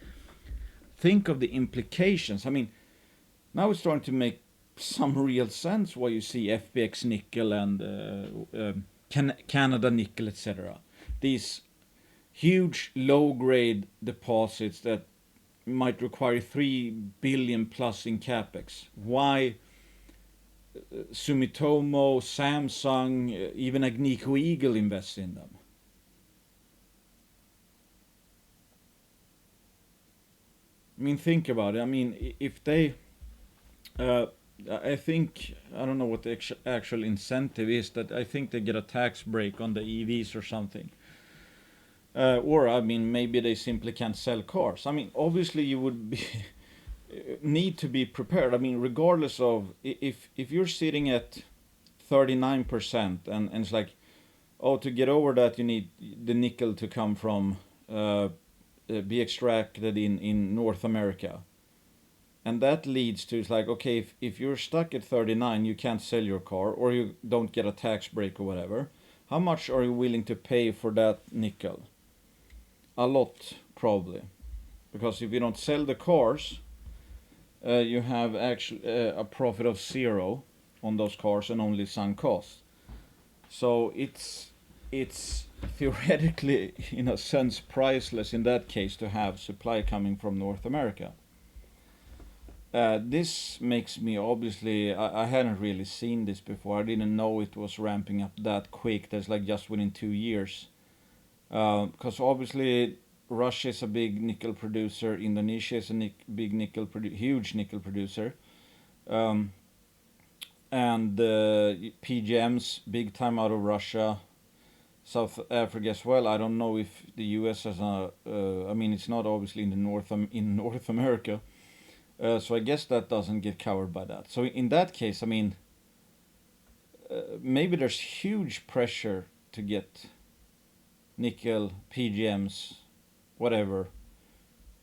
think of the implications. I mean, now it's starting to make some real sense why you see FPX nickel and Canada nickel, etc. These huge low-grade deposits that might require 3 billion plus in capex. Why Sumitomo, Samsung, even Agnico Eagle invests in them? I mean, think about it. I mean, if they, I think, I don't know what the actual incentive is, that I think they get a tax break on the EVs or something. Or, I mean, maybe they simply can't sell cars. I mean, obviously you would need to be prepared. I mean, regardless of, if you're sitting at 39% and it's like, oh, to get over that you need the nickel to come from, be extracted in North America. And that leads to, it's like, okay, if you're stuck at 39, you can't sell your car or you don't get a tax break or whatever. How much are you willing to pay for that nickel? A lot, probably. Because if you don't sell the cars, you have actually a profit of 0 on those cars and only sunk costs. So it's theoretically, in a sense, priceless in that case to have supply coming from North America. This makes me, obviously, I hadn't really seen this before. I didn't know it was ramping up that quick. That's like just within 2 years. Because obviously Russia is a big nickel producer, Indonesia is a big huge nickel producer, and PGMs big time out of Russia, South Africa as well. I don't know if the U.S. has a. I mean, it's not obviously in North America, so I guess that doesn't get covered by that. So in that case, I mean, maybe there's huge pressure to get nickel, PGMs, whatever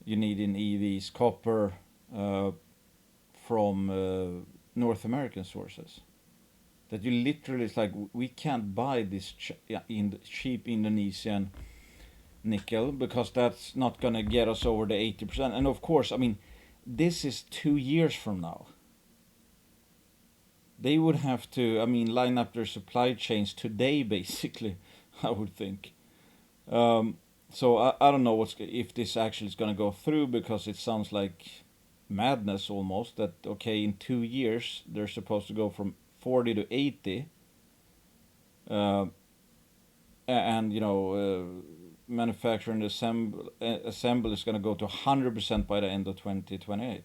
you need in EVs, copper, from North American sources. That you literally, it's like, we can't buy this cheap Indonesian nickel because that's not going to get us over the 80%. And of course, I mean, this is 2 years from now. They would have to, I mean, line up their supply chains today, basically, I would think. So I don't know if this actually is going to go through, because it sounds like madness almost, that, okay, in 2 years, they're supposed to go from 40 to 80. And, manufacture and assemble is going to go to 100% by the end of 2028.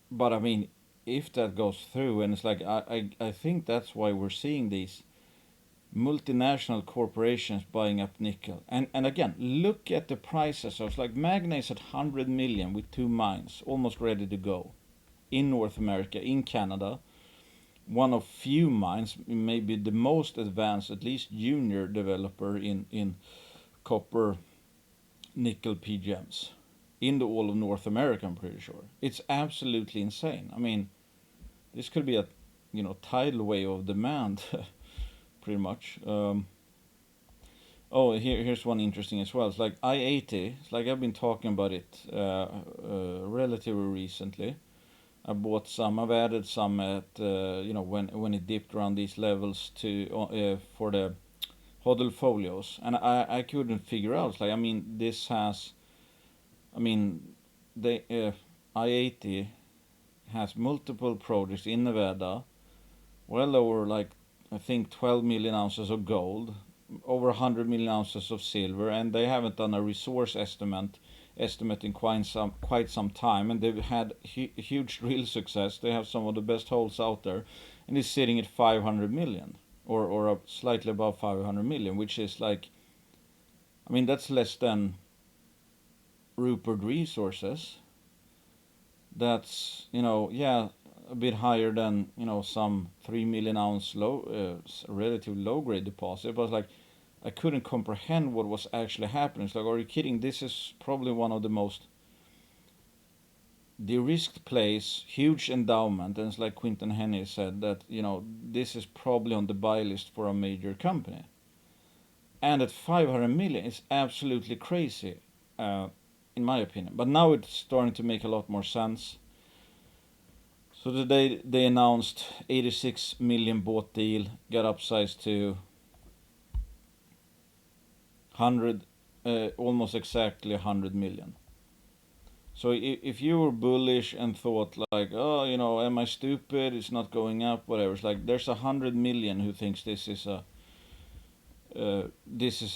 But I mean, if that goes through, and it's like I think that's why we're seeing these multinational corporations buying up nickel. And again, look at the prices. So it's like Magna is at 100 million with 2 mines almost ready to go in North America, in Canada. One of few mines, maybe the most advanced, at least junior developer in copper nickel PGMs in the all of North America, I'm pretty sure. It's absolutely insane. I mean, this could be a tidal wave of demand, pretty much. Here's one interesting as well. It's like I-80. It's like I've been talking about it relatively recently. I bought some. I've added some at when it dipped around these levels to for the hodl folios, and I couldn't figure out. It's like, I mean, this has, I mean, the I-80 has multiple projects in Nevada, well over, like, I think 12 million ounces of gold, over 100 million ounces of silver, and they haven't done a resource estimate in quite some time, and they've had huge drill success. They have some of the best holes out there, and it's sitting at 500 million or slightly above 500 million, which is like, I mean, that's less than Rupert Resources. That's a bit higher than some 3 million ounce relatively low grade deposit. But like, I couldn't comprehend what was actually happening. It's like, are you kidding? This is probably one of the most de-risked plays, huge endowment, and it's like Quinton Henney said that this is probably on the buy list for a major company. And at 500 million, it's absolutely crazy, in my opinion. But now it's starting to make a lot more sense. So today they announced 86 million bought deal, got upsized to 100, almost exactly 100 million. So if you were bullish and thought like, oh, am I stupid? It's not going up, whatever. It's like there's 100 million who thinks this is a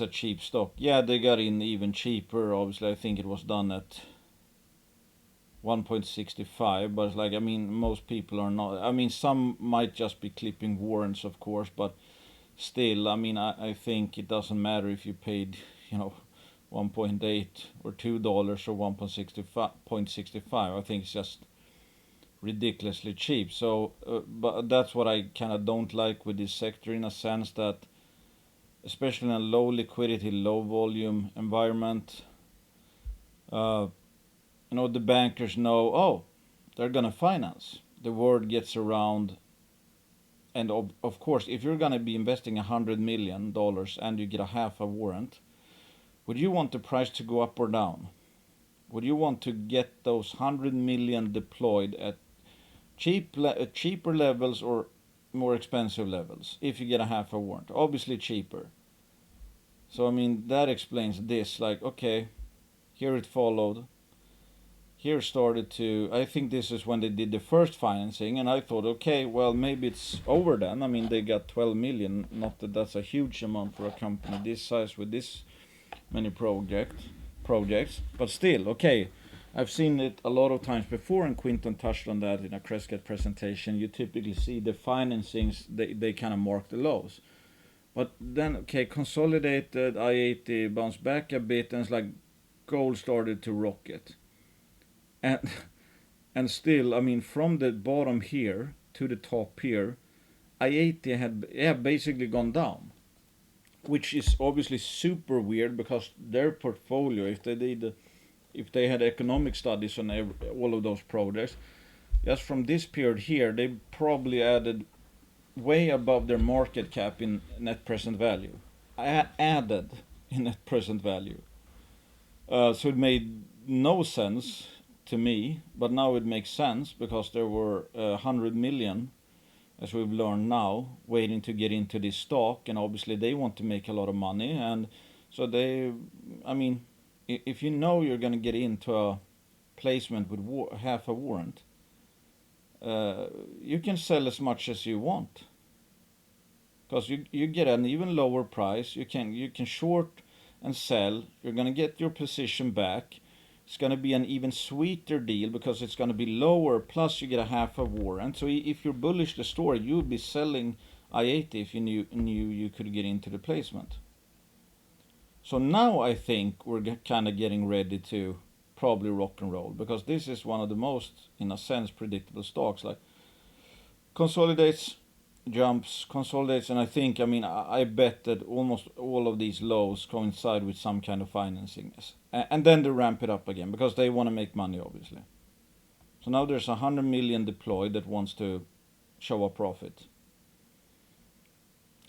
cheap stock. Yeah, they got in even cheaper. Obviously, I think it was done at 1.65, but it's like, I mean, most people are not. I mean, some might just be clipping warrants, of course, but still, I mean, I think it doesn't matter if you paid, 1.8 or $2 or 1.65. I think it's just ridiculously cheap. So, but that's what I kind of don't like with this sector, in a sense that, especially in a low liquidity, low volume environment, the bankers know, oh, they're gonna finance. The word gets around, and of course, if you're gonna be investing $100 million and you get a half a warrant, would you want the price to go up or down? Would you want to get those 100 million deployed at cheaper levels or more expensive levels if you get a half a warrant? Obviously cheaper. So I mean, that explains this. Like, okay, here it followed. Here started to, I think this is when they did the first financing, and I thought, okay, well, maybe it's over then. I mean, they got 12 million, not that that's a huge amount for a company this size with this many projects, but still, okay, I've seen it a lot of times before, and Quinton touched on that in a Crescat presentation. You typically see the financings, they kind of mark the lows. But then, okay, consolidated, I-80 bounced back a bit, and it's like gold started to rocket. And still, I mean, from the bottom here to the top here, I-80 had basically gone down, which is obviously super weird because their portfolio, if they had economic studies on all of those projects, just from this period here, they probably added way above their market cap in net present value. Added in net present value. So it made no sense to me, but now it makes sense because there were 100 million, as we've learned now, waiting to get into this stock, and obviously they want to make a lot of money, and so I mean, if you know you're going to get into a placement with half a warrant, you can sell as much as you want. because you get an even lower price. You can short and sell. You're gonna get your position back. It's gonna be an even sweeter deal because it's gonna be lower. Plus you get a half a warrant. So if you're bullish the story, you would be selling I-80 if you knew you could get into the placement. So now I think we're kind of getting ready to probably rock and roll, because this is one of the most, in a sense, predictable stocks. Like, consolidates, jumps, consolidates, and I bet that almost all of these lows coincide with some kind of financing, and then they ramp it up again because they want to make money, obviously. So now there's 100 million deployed that wants to show a profit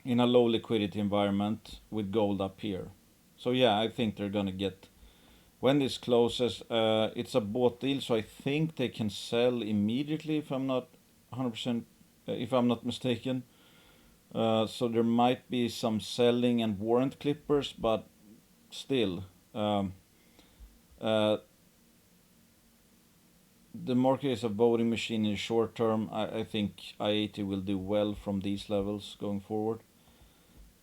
in a low liquidity environment with gold up here. So yeah, I think they're gonna get, when this closes, it's a bought deal, so I think they can sell immediately if I'm not 100%, if I'm not mistaken. So there might be some selling and warrant clippers, but still, the market is a voting machine in the short term. I think I-80 will do well from these levels going forward.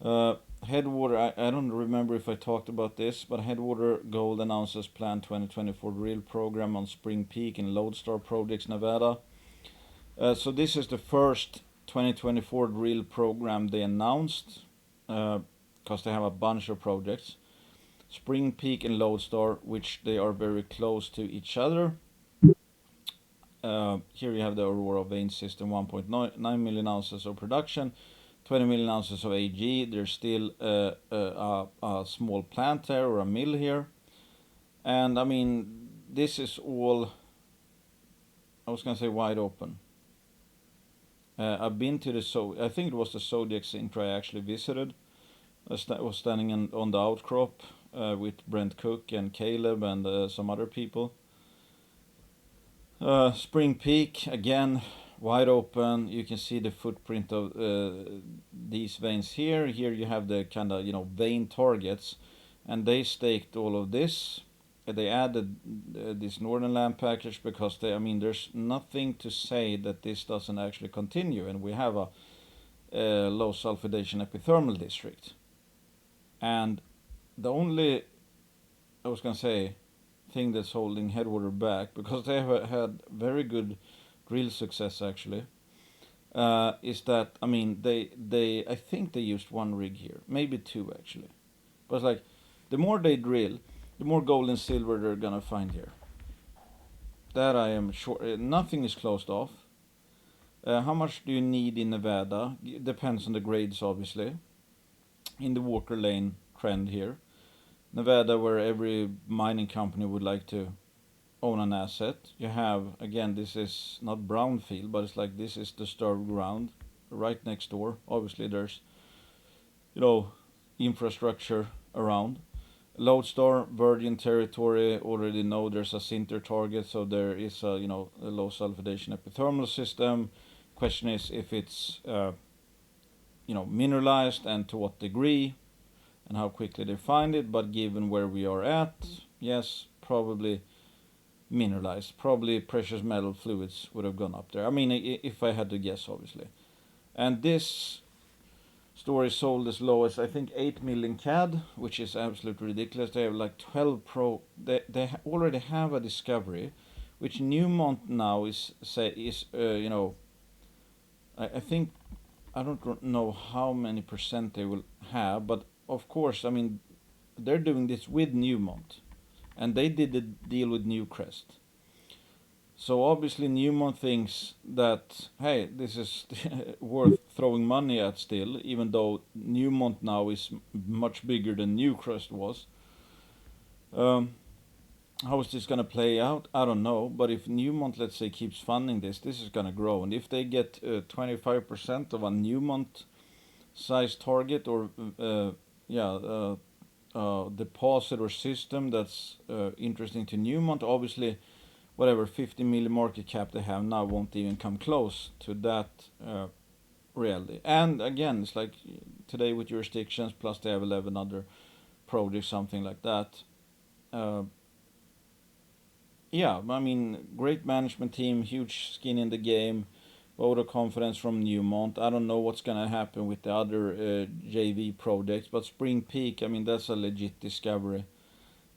Headwater, I don't remember if I talked about this, but Headwater Gold announces planned 2024 drill program on Spring Peak and Lodestar projects, Nevada. So this is the first 2024 drill program they announced, because they have a bunch of projects. Spring Peak and Lodestar, which they are very close to each other. Here you have the Aurora vein system, 1.9 million ounces of production, 20 million ounces of AG. There's still a small plant there, or a mill here. And this is all, I was going to say, wide open. I've been to I think it was the Zodiac Sintra I actually visited. I was standing on the outcrop with Brent Cook and Caleb and some other people. Spring Peak, again, wide open. You can see the footprint of these veins here. Here you have the kind of, vein targets, and they staked all of this. They added this Northern land package because there's nothing to say that this doesn't actually continue, and we have a low sulfidation epithermal district. And the only, I was gonna say, thing that's holding Headwater back, because they have had very good drill success actually, is that I think they used one rig here, maybe two actually, but like, the more they drill, the more gold and silver they're gonna find here. That I am sure. Nothing is closed off. How much do you need in Nevada? It depends on the grades, obviously. In the Walker Lane trend here, Nevada, where every mining company would like to own an asset. You have, again, this is not brownfield, but it's like, this is disturbed ground right next door. Obviously there's, infrastructure around. Lodestar, virgin territory, already know there's a sinter target, so there is a low sulfidation epithermal system. Question is if it's mineralized, and to what degree, and how quickly they find it. But given where we are at, yes, probably mineralized. Probably precious metal fluids would have gone up there. If I had to guess, obviously. And this story sold as low as, I think, 8 million CAD, which is absolutely ridiculous. They have like 12 pro. They already have a discovery, which Newmont now I think, I don't know how many percent they will have, but of course, they're doing this with Newmont, and they did the deal with Newcrest. So obviously Newmont thinks that, hey, this is worth throwing money at still, even though Newmont now is much bigger than Newcrest was. How is this going to play out? I don't know. But if Newmont, let's say, keeps funding this is going to grow. And if they get 25% of a Newmont size target, or deposit or system that's interesting to Newmont, obviously whatever 50 million market cap they have now won't even come close to that reality. And again, it's like today with jurisdictions, plus they have 11 other projects, something like that. Great management team, huge skin in the game, vote of confidence from Newmont. I don't know what's going to happen with the other JV projects, but Spring Peak, I mean, that's a legit discovery.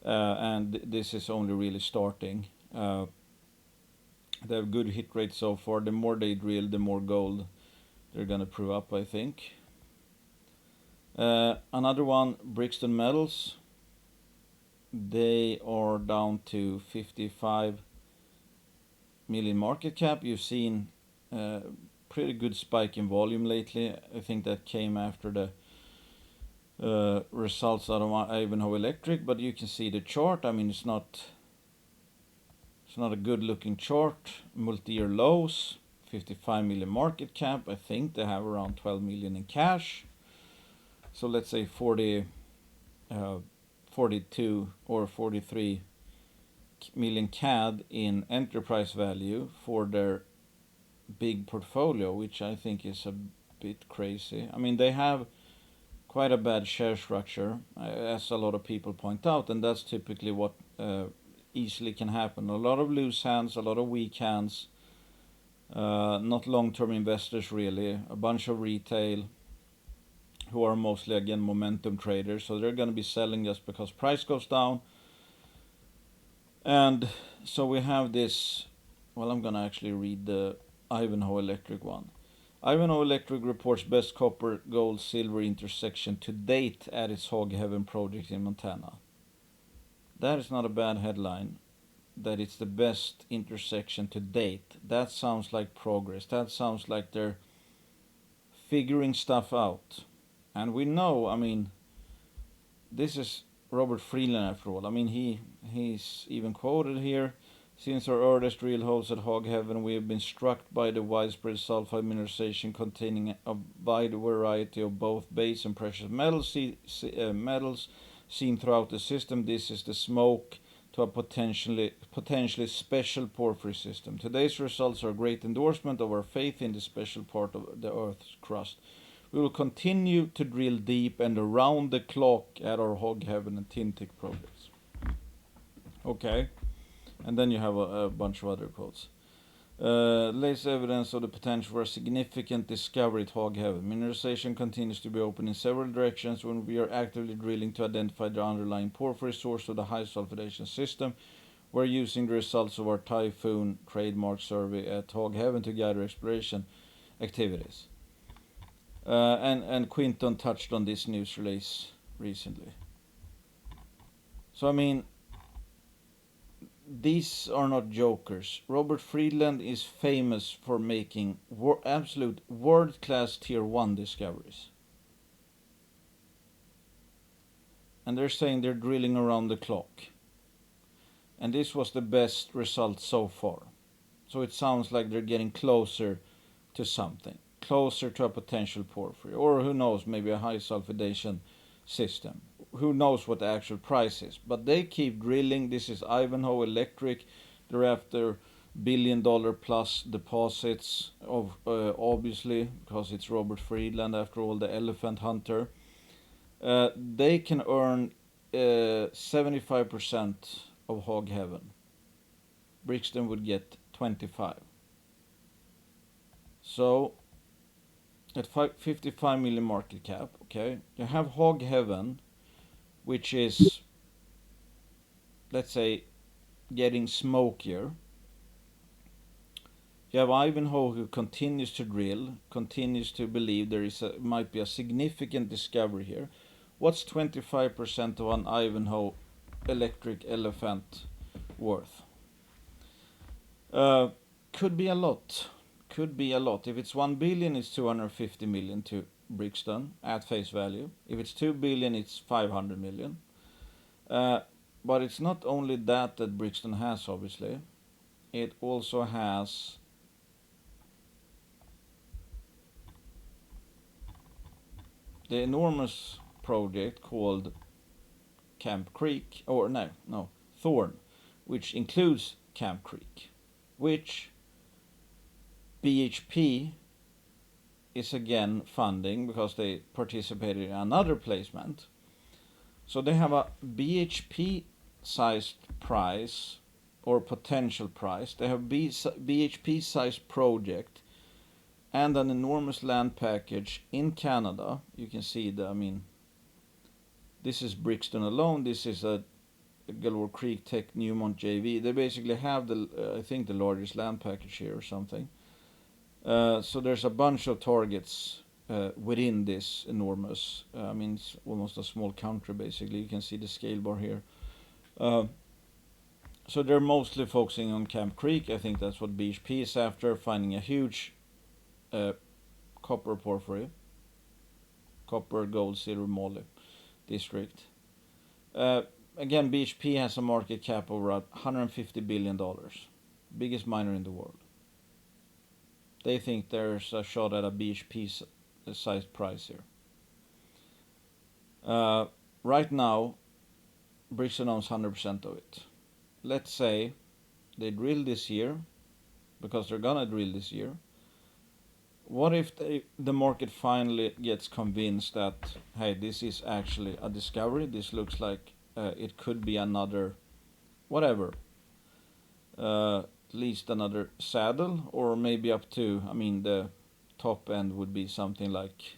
And this is only really starting. They have good hit rate so far. The more they drill, the more gold they're going to prove up, I think. Another one, Brixton Metals. They are down to 55 million market cap. You've seen pretty good spike in volume lately. I think that came after the results out of Ivanhoe Electric, but you can see the chart. I mean, it's not a good looking chart. Multi-year lows, 55 million market cap. I think they have around 12 million in cash. So let's say 42 or 43 million CAD in enterprise value for their big portfolio, which I think is a bit crazy. I mean, they have quite a bad share structure, as a lot of people point out, and that's typically what easily can happen. A lot of loose hands, a lot of weak hands, not long-term investors really, a bunch of retail who are mostly, again, momentum traders, so they're going to be selling just because price goes down. And so we have this, well, I'm going to actually read the Ivanhoe Electric one. Ivanhoe Electric reports best copper, gold, silver intersection to date at its Hog Heaven project in Montana. That is not a bad headline, that it's the best intersection to date. That sounds like progress. That sounds like they're figuring stuff out. And we know, I mean, this is Robert Friedland after all. I mean, he's even quoted here. Since our earliest drill holes at Hog Heaven, we have been struck by the widespread sulfide mineralization containing a wide variety of both base and precious metals seen throughout the system. This is the smoke to a potentially special porphyry system. Today's results are a great endorsement of our faith in the special part of the Earth's crust. We will continue to drill deep and around the clock at our Hog Heaven and Tintic projects. Okay. And then you have a bunch of other quotes. Lays evidence of the potential for a significant discovery at Hog Heaven. Mineralization continues to be open in several directions when we are actively drilling to identify the underlying porphyry source of the high sulfidation system. We're using the results of our Typhoon trademark survey at Hog Heaven to guide our exploration activities. And Quinton touched on this news release recently. So, I mean, these are not jokers. Robert Friedland is famous for making absolute world-class tier 1 discoveries. And they're saying they're drilling around the clock. And this was the best result so far. So it sounds like they're getting closer to something. Closer to a potential porphyry. Or who knows, maybe a high sulfidation system. Who knows what the actual price is, but they keep drilling. This is Ivanhoe Electric. They're after $1 billion plus deposits of obviously, because it's Robert Friedland after all, the elephant hunter. They can earn 75% of Hog Heaven. Brixton would get 25. So at 55 million market cap, okay, you have Hog Heaven, which is, let's say, getting smokier. You have Ivanhoe, who continues to drill, continues to believe there might be a significant discovery here. What's 25% of an Ivanhoe Electric elephant worth? Could be a lot. Could be a lot. If it's 1 billion, it's 250 million to Brixton at face value. If it's 2 billion, it's 500 million. But it's not only that Brixton has, obviously. It also has the enormous project called Camp Creek, or no, Thorn, which includes Camp Creek, which BHP is again funding because they participated in another placement. So they have a BHP-sized price or potential price. They have BHP-sized project and an enormous land package in Canada. You can see this is Brixton alone. This is a Galore Creek Tech Newmont JV. They basically have I think the largest land package here or something. So there's a bunch of targets within this enormous. It's almost a small country basically. You can see the scale bar here. So they're mostly focusing on Camp Creek. I think that's what BHP is after, finding a huge copper porphyry, copper, gold, silver, moly district. Again, BHP has a market cap of around $150 billion, biggest miner in the world. They think there's a shot at a BHP sized price here. Right now, Brixton owns 100% of it. Let's say they drill this year, because they're gonna drill this year. What if the market finally gets convinced that, hey, this is actually a discovery, this looks like it could be another, whatever, at least another saddle, or maybe up to, the top end would be something like,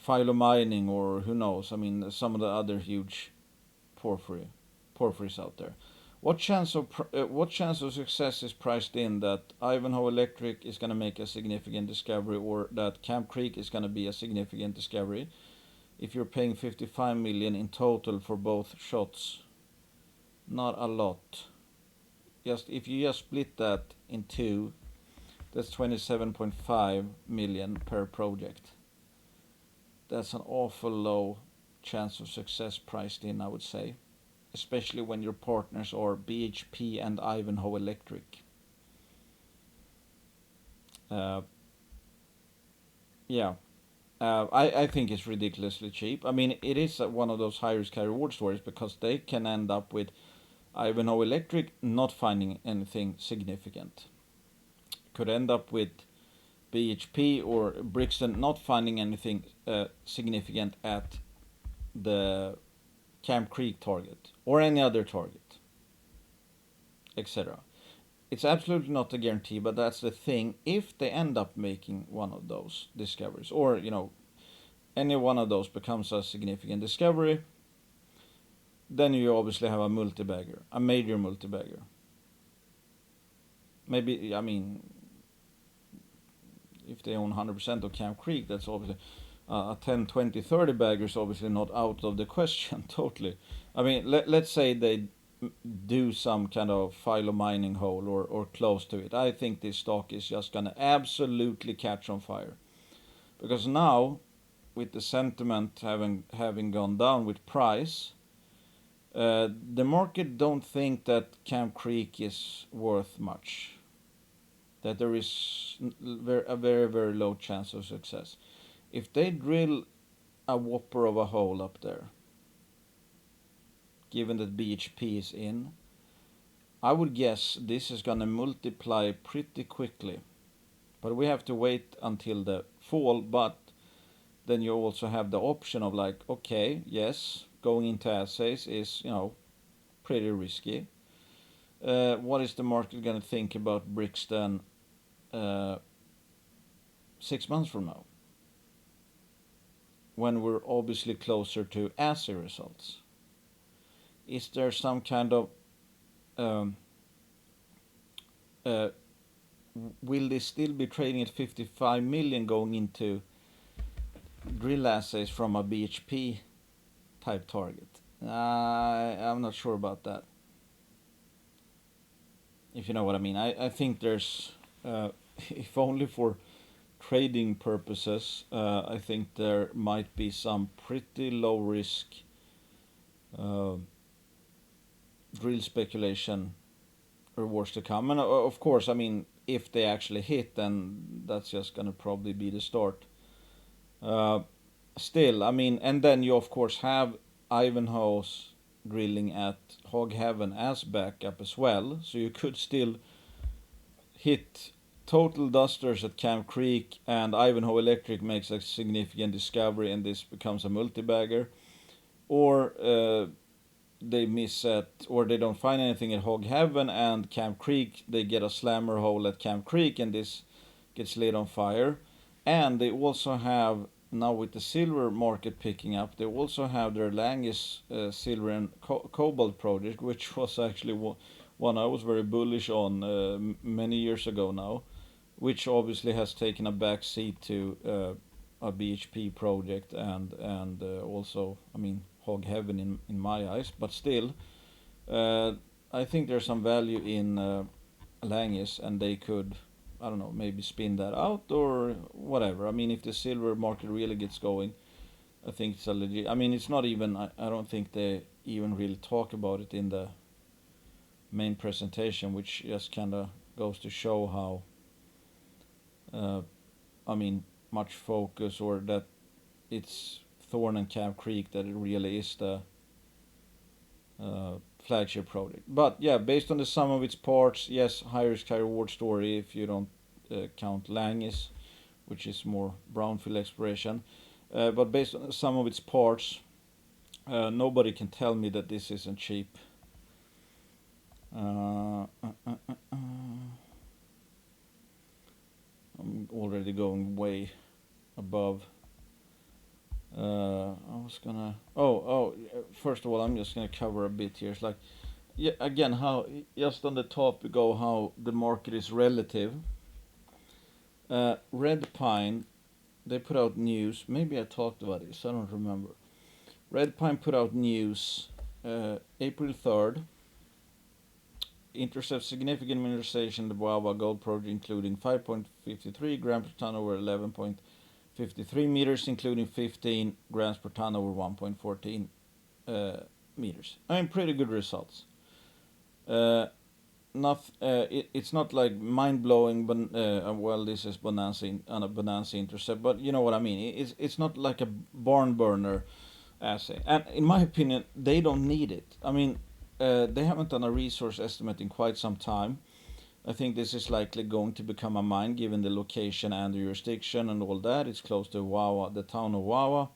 Philo Mining, or who knows, some of the other huge porphyries out there. What chance of success is priced in that Ivanhoe Electric is going to make a significant discovery, or that Camp Creek is going to be a significant discovery, if you're paying 55 million in total for both shots? Not a lot. If you just split that in two, that's 27.5 million per project. That's an awful low chance of success priced in, I would say, especially when your partners are BHP and Ivanhoe Electric. I think it's ridiculously cheap. It is one of those high risk, high reward stories, because they can end up with Ivanhoe Electric not finding anything significant. Could end up with BHP or Brixton not finding anything significant at the Camp Creek target or any other target, etc. It's absolutely not a guarantee, but that's the thing. If they end up making one of those discoveries, or any one of those becomes a significant discovery, then you obviously have a multi-bagger, a major multi-bagger. Maybe, if they own 100% of Camp Creek, that's obviously a 10, 20, 30 bagger is obviously not out of the question totally. Let's say they do some kind of Philo Mining hole or close to it. I think this stock is just going to absolutely catch on fire. Because now, with the sentiment having gone down with price, the market don't think that Camp Creek is worth much. That there is a very, very low chance of success. If they drill a whopper of a hole up there, given that BHP is in, I would guess this is going to multiply pretty quickly. But we have to wait until the fall, but then you also have the option of okay, yes, going into assays is, pretty risky. What is the market going to think about Brixton 6 months from now, when we're obviously closer to assay results? Is there some kind of will they still be trading at 55 million going into drill assays from a BHP type target? I'm not sure about that, if you know what I mean. I think there's if only for trading purposes, I think there might be some pretty low risk drill speculation rewards to come. And of course, if they actually hit, then that's just going to probably be the start. Still, and then you of course have Ivanhoe's drilling at Hog Heaven as backup as well, so you could still hit total dusters at Camp Creek, and Ivanhoe Electric makes a significant discovery and this becomes a multi-bagger, or they miss at, or they don't find anything at Hog Heaven, and Camp Creek, they get a slammer hole at Camp Creek, and this gets lit on fire. And they also have, now with the silver market picking up, they also have their Langis silver and cobalt project, which was actually one I was very bullish on many years ago now, which obviously has taken a back seat to a BHP project and also, I mean, hog heaven in my eyes. But still, I think there's some value in Langis, and they could, I don't know, maybe spin that out or whatever. I mean, if the silver market really gets going, I think it's a legit. I mean, it's not even. I don't think they even really talk about it in the main presentation, which just kind of goes to show how, I mean, much focus, or that it's Thorn and Cab Creek that it really is the flagship project. But yeah, based on the sum of its parts, yes, high risk, high reward story if you don't count Langis, which is more brownfield exploration. But based on the sum of its parts, nobody can tell me that this isn't cheap. I'm already going way above. I was gonna. First of all, I'm just gonna cover a bit here. It's like, yeah, again, how just on the topic of how the market is relative. Red Pine, they put out news. Maybe I talked about this. I don't remember. Red Pine put out news April 3rd. Intercepts significant mineralization in the Headwater Gold project, including 5.53 grams per ton over 11.53 meters, including 15 grams per ton over 1.14 meters. I mean, pretty good results. It's not like mind-blowing, but well, this is Bonanza intercept, but you know what I mean. It's not like a barn burner assay, and in my opinion, they don't need it. I mean, they haven't done a resource estimate in quite some time. I think this is likely going to become a mine given the location and the jurisdiction and all that. It's close to Wawa, the town of Wawa.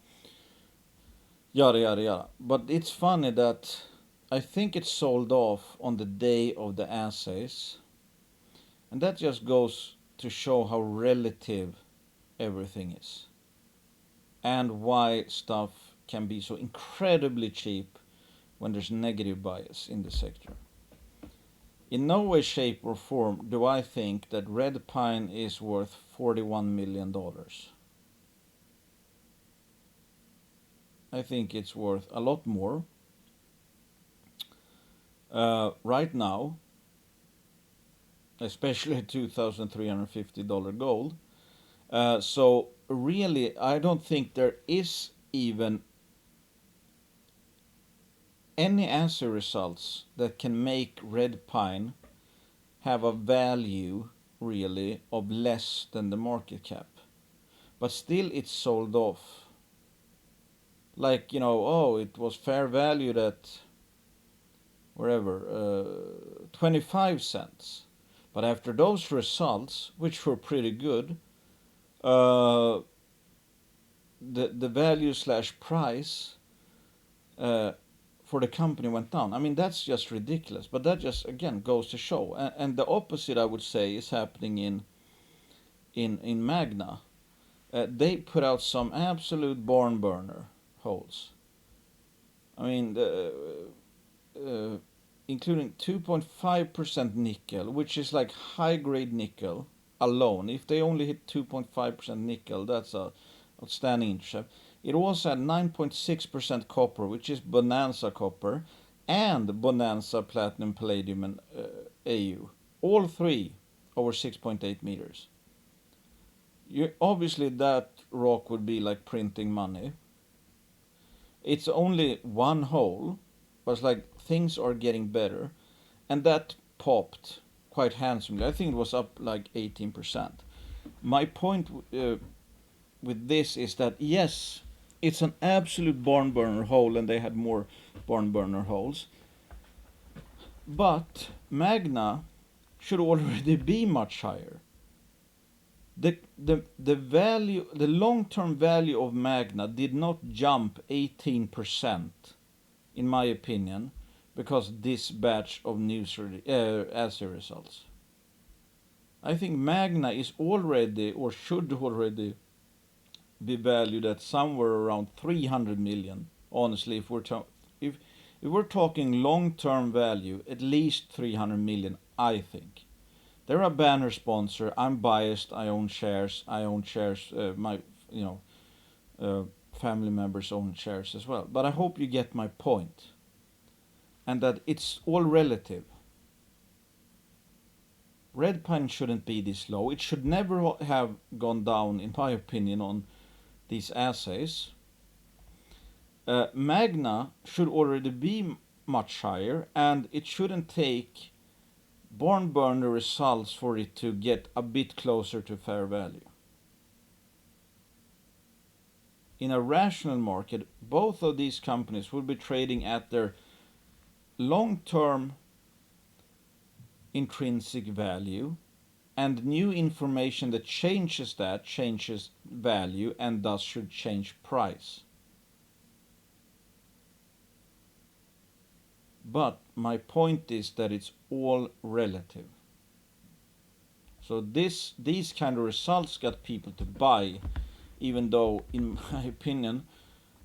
Yada yada yada. But it's funny that I think it's sold off on the day of the assays. And that just goes to show how relative everything is. And why stuff can be so incredibly cheap when there's negative bias in the sector. In no way, shape, or form do I think that Red Pine is worth $41 million. I think it's worth a lot more. Right now, especially at $2,350 gold. So really, I don't think there is even any assay results that can make Red Pine have a value really of less than the market cap. But still it's sold off. Like, you know, oh, it was fair valued at wherever, 25 cents. But after those results, which were pretty good, the value / price for the company went down. I mean, that's just ridiculous. But that just, again, goes to show. And the opposite, I would say, is happening in Magna. They put out some absolute barn burner holes. I mean, including 2.5% nickel, which is like high-grade nickel alone. If they only hit 2.5% nickel, that's a outstanding intercept. It also had 9.6% copper, which is Bonanza copper, and Bonanza platinum, palladium, and AU. All three over 6.8 meters. Obviously, that rock would be like printing money. It's only one hole, but it's like things are getting better. And that popped quite handsomely. I think it was up like 18%. My point with this is that, yes, it's an absolute barn burner hole, and they had more barn burner holes. But Magna should already be much higher. The value, the long-term value of Magna did not jump 18%, in my opinion, because this batch of news assay results. I think Magna is already, or should already, be valued at somewhere around 300 million. Honestly, if if we're talking long-term value, at least 300 million, I think. They're a banner sponsor. I'm biased. I own shares. I own shares. My you know uh, family members own shares as well. But I hope you get my point, and that it's all relative. Red Pine shouldn't be this low. It should never have gone down, in my opinion, on these assays. Magna should already be much higher, and it shouldn't take barn burner results for it to get a bit closer to fair value. In a rational market, both of these companies will be trading at their long-term intrinsic value, and new information that changes value and thus should change price. But my point is that it's all relative. So these kind of results got people to buy, even though, in my opinion,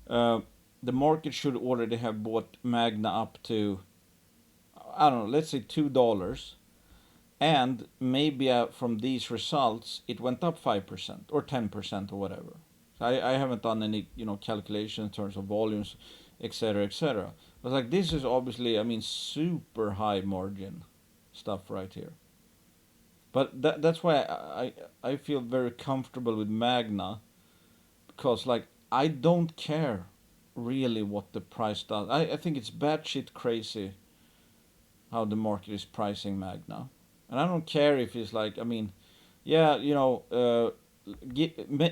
the market should already have bought Magna up to, I don't know, let's say $2, and maybe from these results it went up 5% or 10% or whatever. So I haven't done any calculation in terms of volumes, etc., etc. But like, this is obviously, I mean, super high margin stuff right here. But that's why I feel very comfortable with Magna, because like, I don't care really what the price does. I think it's batshit crazy how the market is pricing Magna, and I don't care if it's like, I mean, yeah,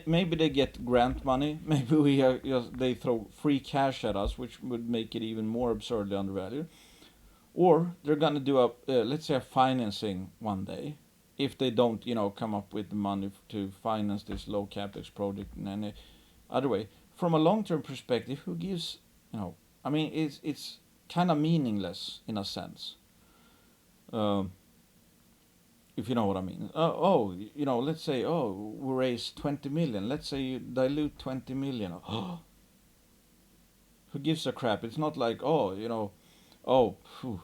maybe they get grant money, maybe they throw free cash at us, which would make it even more absurdly undervalued, or they're gonna do a let's say a financing one day, if they don't come up with the money to finance this low capex project in any other way. From a long-term perspective, who gives, I mean, it's kind of meaningless in a sense. Um, if you know what I mean. Let's say, we raise 20 million. Let's say you dilute 20 million. Oh, who gives a crap? It's not like, phew,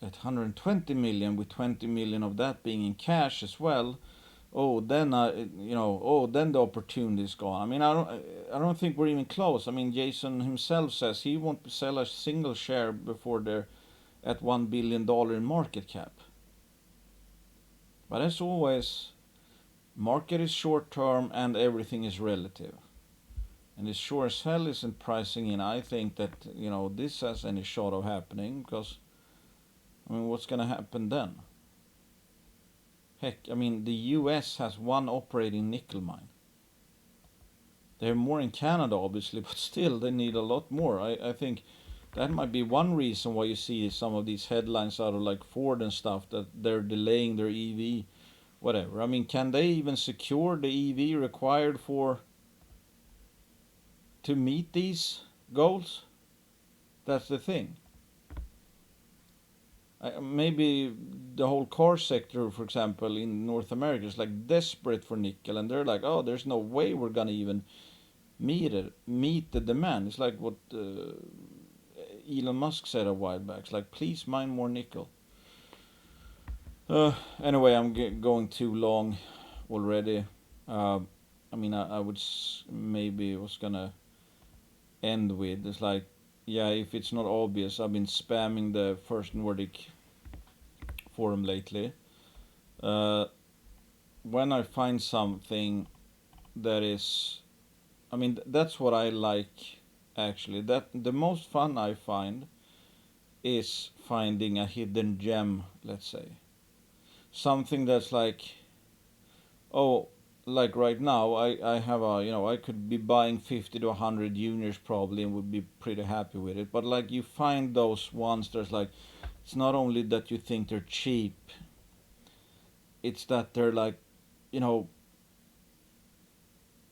at 120 million, with 20 million of that being in cash as well. Then then the opportunity is gone. I mean, I don't think we're even close. I mean, Jason himself says he won't sell a single share before they're at $1 billion in market cap. But as always, market is short term and everything is relative. And it sure as hell isn't pricing in, I think, that this has any shot of happening, because I mean, what's gonna happen then? Heck, I mean, the US has one operating nickel mine. They have more in Canada, obviously, but still, they need a lot more. I think that might be one reason why you see some of these headlines out of like Ford and stuff, that they're delaying their EV, whatever. I mean, can they even secure the EV required to meet these goals? That's the thing. Maybe the whole car sector, for example, in North America is like desperate for nickel, and they're like, oh, there's no way we're gonna even meet the demand. It's like what Elon Musk said a while back. It's like, please mine more nickel. Anyway, I'm going too long already. I mean, I would maybe was gonna end with, it's like, yeah, if it's not obvious, I've been spamming the First Nordic forum lately. When I find something that is, I mean, that's what I like, actually. That the most fun I find is finding a hidden gem, let's say. Something that's like, oh, like right now, I have I could be buying 50 to 100 juniors probably and would be pretty happy with it. But like, you find those ones that's like, it's not only that you think they're cheap, it's that they're like, you know,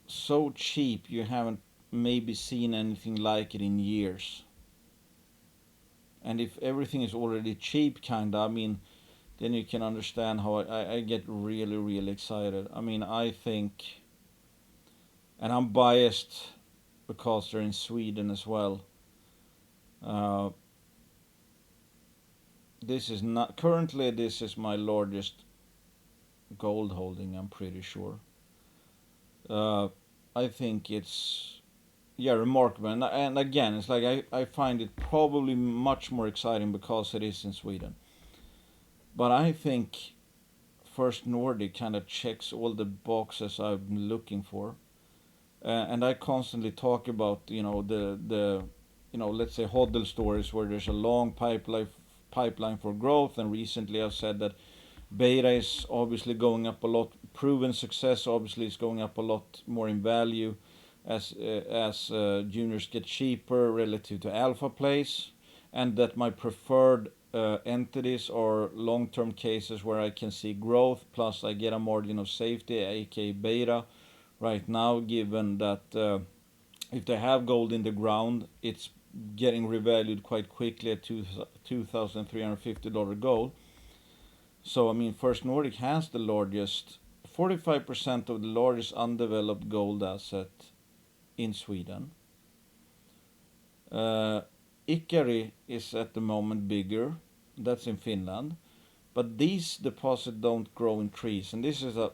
so cheap you haven't maybe seen anything like it in years. And if everything is already cheap, kinda, I mean, then you can understand how I get really, really excited. I mean, I think, and I'm biased because they're in Sweden as well. Uh, this is not currently, this is my largest gold holding, I'm pretty sure. I think it's, yeah, remarkable. And again, it's like I find it probably much more exciting because it is in Sweden. But I think First Nordic kind of checks all the boxes I'm looking for. And I constantly talk about, the let's say hodl stories where there's a long pipeline for growth. And recently I've said that beta is obviously going up a lot. Proven success obviously is going up a lot more in value as juniors get cheaper relative to alpha plays, and that my preferred entities are long-term cases where I can see growth plus I get a margin of safety, aka beta. Right now, given that if they have gold in the ground, it's getting revalued quite quickly at $2,350 gold. So I mean, First Nordic has the largest, 45% of the largest undeveloped gold asset in Sweden. Ikkari is at the moment bigger. That's in Finland. But these deposits don't grow in trees. And this is a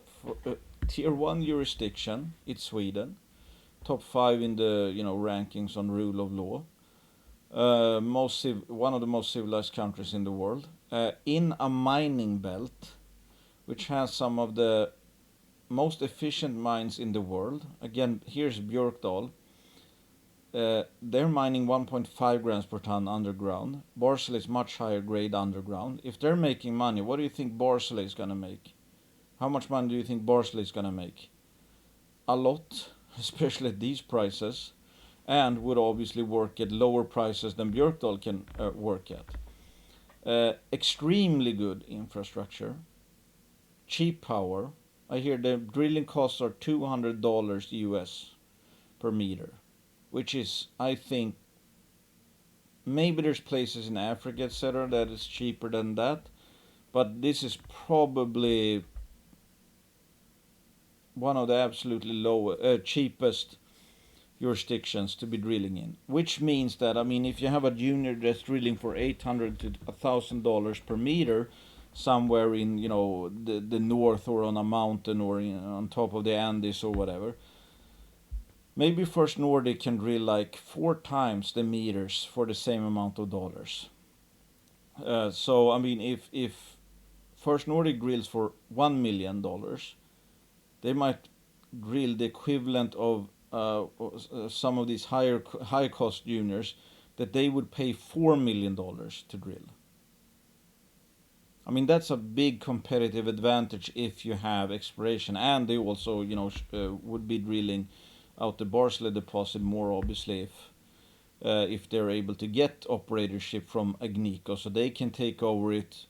tier 1 jurisdiction. It's Sweden. Top 5 in the rankings on rule of law. One of the most civilized countries in the world. In a mining belt, which has some of the most efficient mines in the world. Again, here's Björkdal. They're mining 1.5 grams per ton underground. Barsele is much higher grade underground. If they're making money, what do you think Barsele is going to make? How much money do you think Barsele is going to make? A lot, especially at these prices, and would obviously work at lower prices than Björkdal can work at. Extremely good infrastructure, cheap power. I hear the drilling costs are $200 US per meter, which is, I think, maybe there's places in Africa, etc., that is cheaper than that, but this is probably one of the absolutely cheapest jurisdictions to be drilling in. Which means that, I mean, if you have a junior that's drilling for $800 to $1,000 per meter somewhere in, the north or on a mountain or on top of the Andes or whatever, maybe First Nordic can drill like 4 times the meters for the same amount of dollars. So, I mean, if First Nordic drills for $1 million, they might drill the equivalent of some of these high cost juniors that they would pay $4 million to drill. I mean, that's a big competitive advantage if you have exploration, and they also, would be drilling out the Barsele deposit more, obviously, if they're able to get operatorship from Agnico, so they can take over it,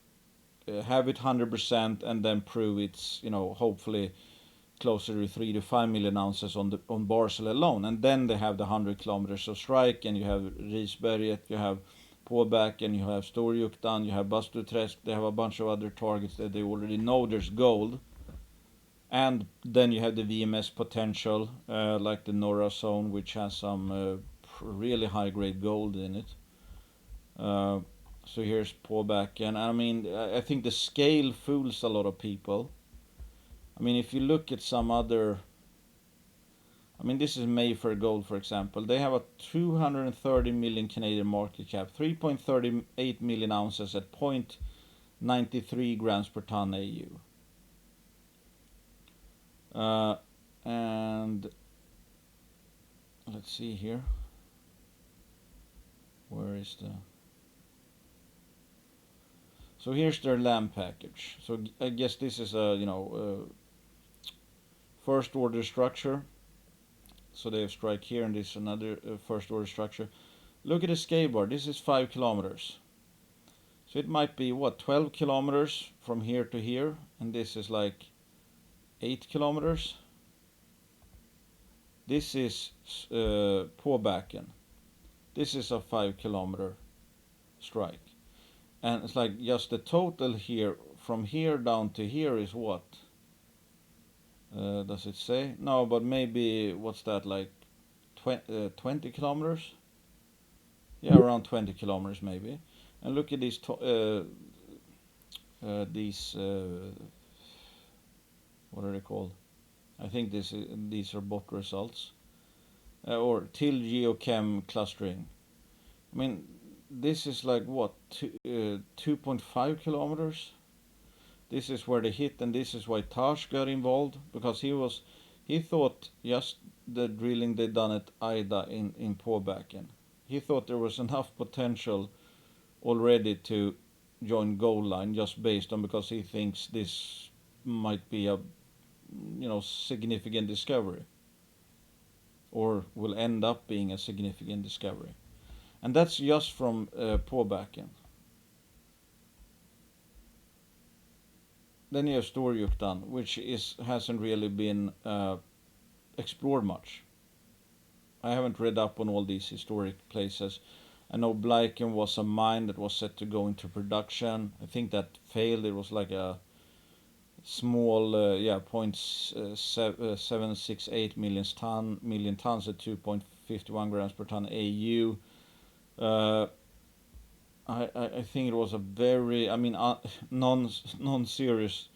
have it 100%, and then prove it's, hopefully closer to 3 to 5 million ounces on Barsele alone. And then they have the 100 kilometers of strike, and you have Risberget, you have Påbacken, you have Storjuktan, you have Bastuträsk. They have a bunch of other targets that they already know there's gold. And then you have the VMS potential, like the Norra zone, which has some really high grade gold in it. So here's Påbacken. I mean, I think the scale fools a lot of people. I mean, if you look at some other, I mean, this is Mayfair Gold, for example. They have a 230 million Canadian market cap, 3.38 million ounces at 0.93 grams per ton AU. And let's see here. Where is the... So here's their land package. So I guess this is a, first order structure. So they have strike here, and this is another first order structure. Look at the scale bar. This is 5 kilometers. So it might be, 12 kilometers from here to here, and this is like 8 kilometers. This is Påbacken. This is a 5 kilometer strike. And it's like just the total here from here down to here is what? Does it say? No, but maybe, what's that, like 20 kilometers? Yeah, around 20 kilometers maybe. And look at these what are they called? I think these are bot results. Or till geochem clustering. I mean, this is like what, 2.5 kilometers? This is where they hit, and this is why Taj got involved, because he thought just the drilling they done at Ida in Påbacken. He thought there was enough potential already to join Gold Line, just based on, because he thinks this might be a significant discovery, or will end up being a significant discovery. And that's just from Påbacken. Then you have Storjuktan, which hasn't really been explored much. I haven't read up on all these historic places. I know Blaiken was a mine that was set to go into production. I think that failed. It was like a small, 0.768 million tons at 2.51 grams per ton AU. I think it was a very, non-serious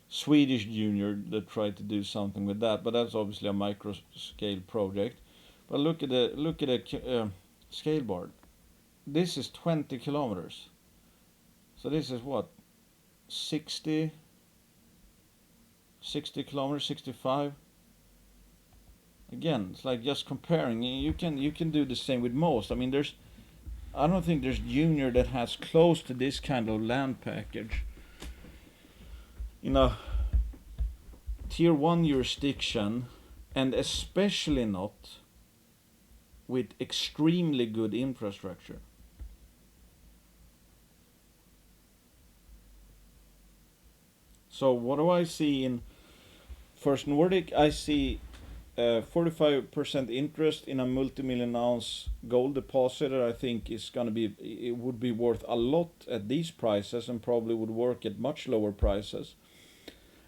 Swedish junior that tried to do something with that, but that's obviously a micro-scale project. But look at the scale bar. This is 20 kilometers. So this is what, 60 kilometers, 65. Again, it's like just comparing. You can do the same with most. I mean, I don't think there's junior that has close to this kind of land package in a tier 1 jurisdiction, and especially not with extremely good infrastructure. So what do I see in First Nordic? I see 45% interest in a multi-million ounce gold deposit that I think it would be worth a lot at these prices, and probably would work at much lower prices,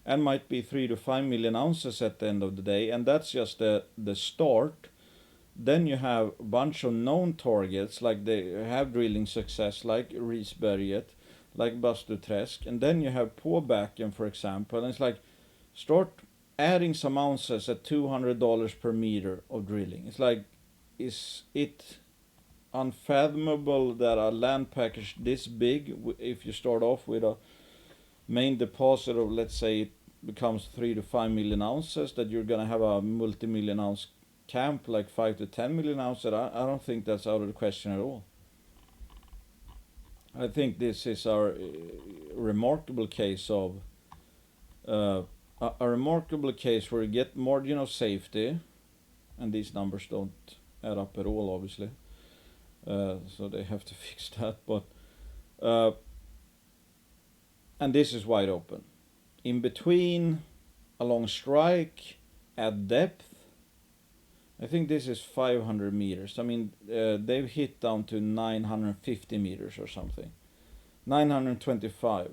and might be 3 to 5 million ounces at the end of the day. And that's just the start. Then you have a bunch of known targets, like they have drilling success, like Risberget, like Bastuträsk, and then you have Påbacken, for example, and it's like, start adding some ounces at $200 per meter of drilling. It's like, is it unfathomable that a land package this big, if you start off with a main deposit of, let's say it becomes 3 to 5 million ounces, that you're gonna have a multi-million ounce camp like 5 to 10 million ounces? I don't think that's out of the question at all. I think this is our remarkable case of a remarkable case where you get margin of safety, and these numbers don't add up at all, obviously, so they have to fix that. But and this is wide open, in between, along strike, at depth. I think this is 500 meters. I mean, they've hit down to 950 meters or something, 925.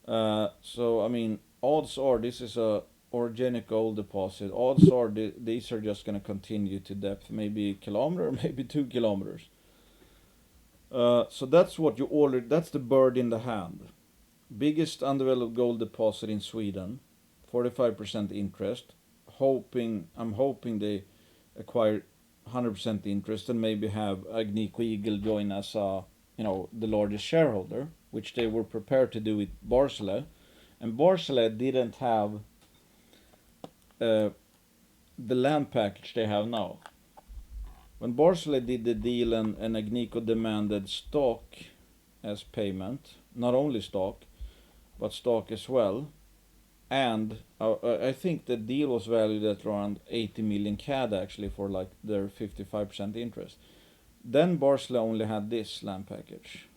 So I mean, odds are this is a orogenic gold deposit. Odds are these are just going to continue to depth, maybe a kilometer, maybe 2 kilometers. So that's what that's the bird in the hand. Biggest undeveloped gold deposit in Sweden, 45% interest. I'm hoping they acquire 100% interest, and maybe have Agnico Eagle join as the largest shareholder, which they were prepared to do with Barsele. And Barsele didn't have the land package they have now. When Barsele did the deal and Agnico demanded stock as payment, not only stock, but stock as well, and I think the deal was valued at around 80 million CAD actually, for like their 55% interest. Then Barsele only had this land package.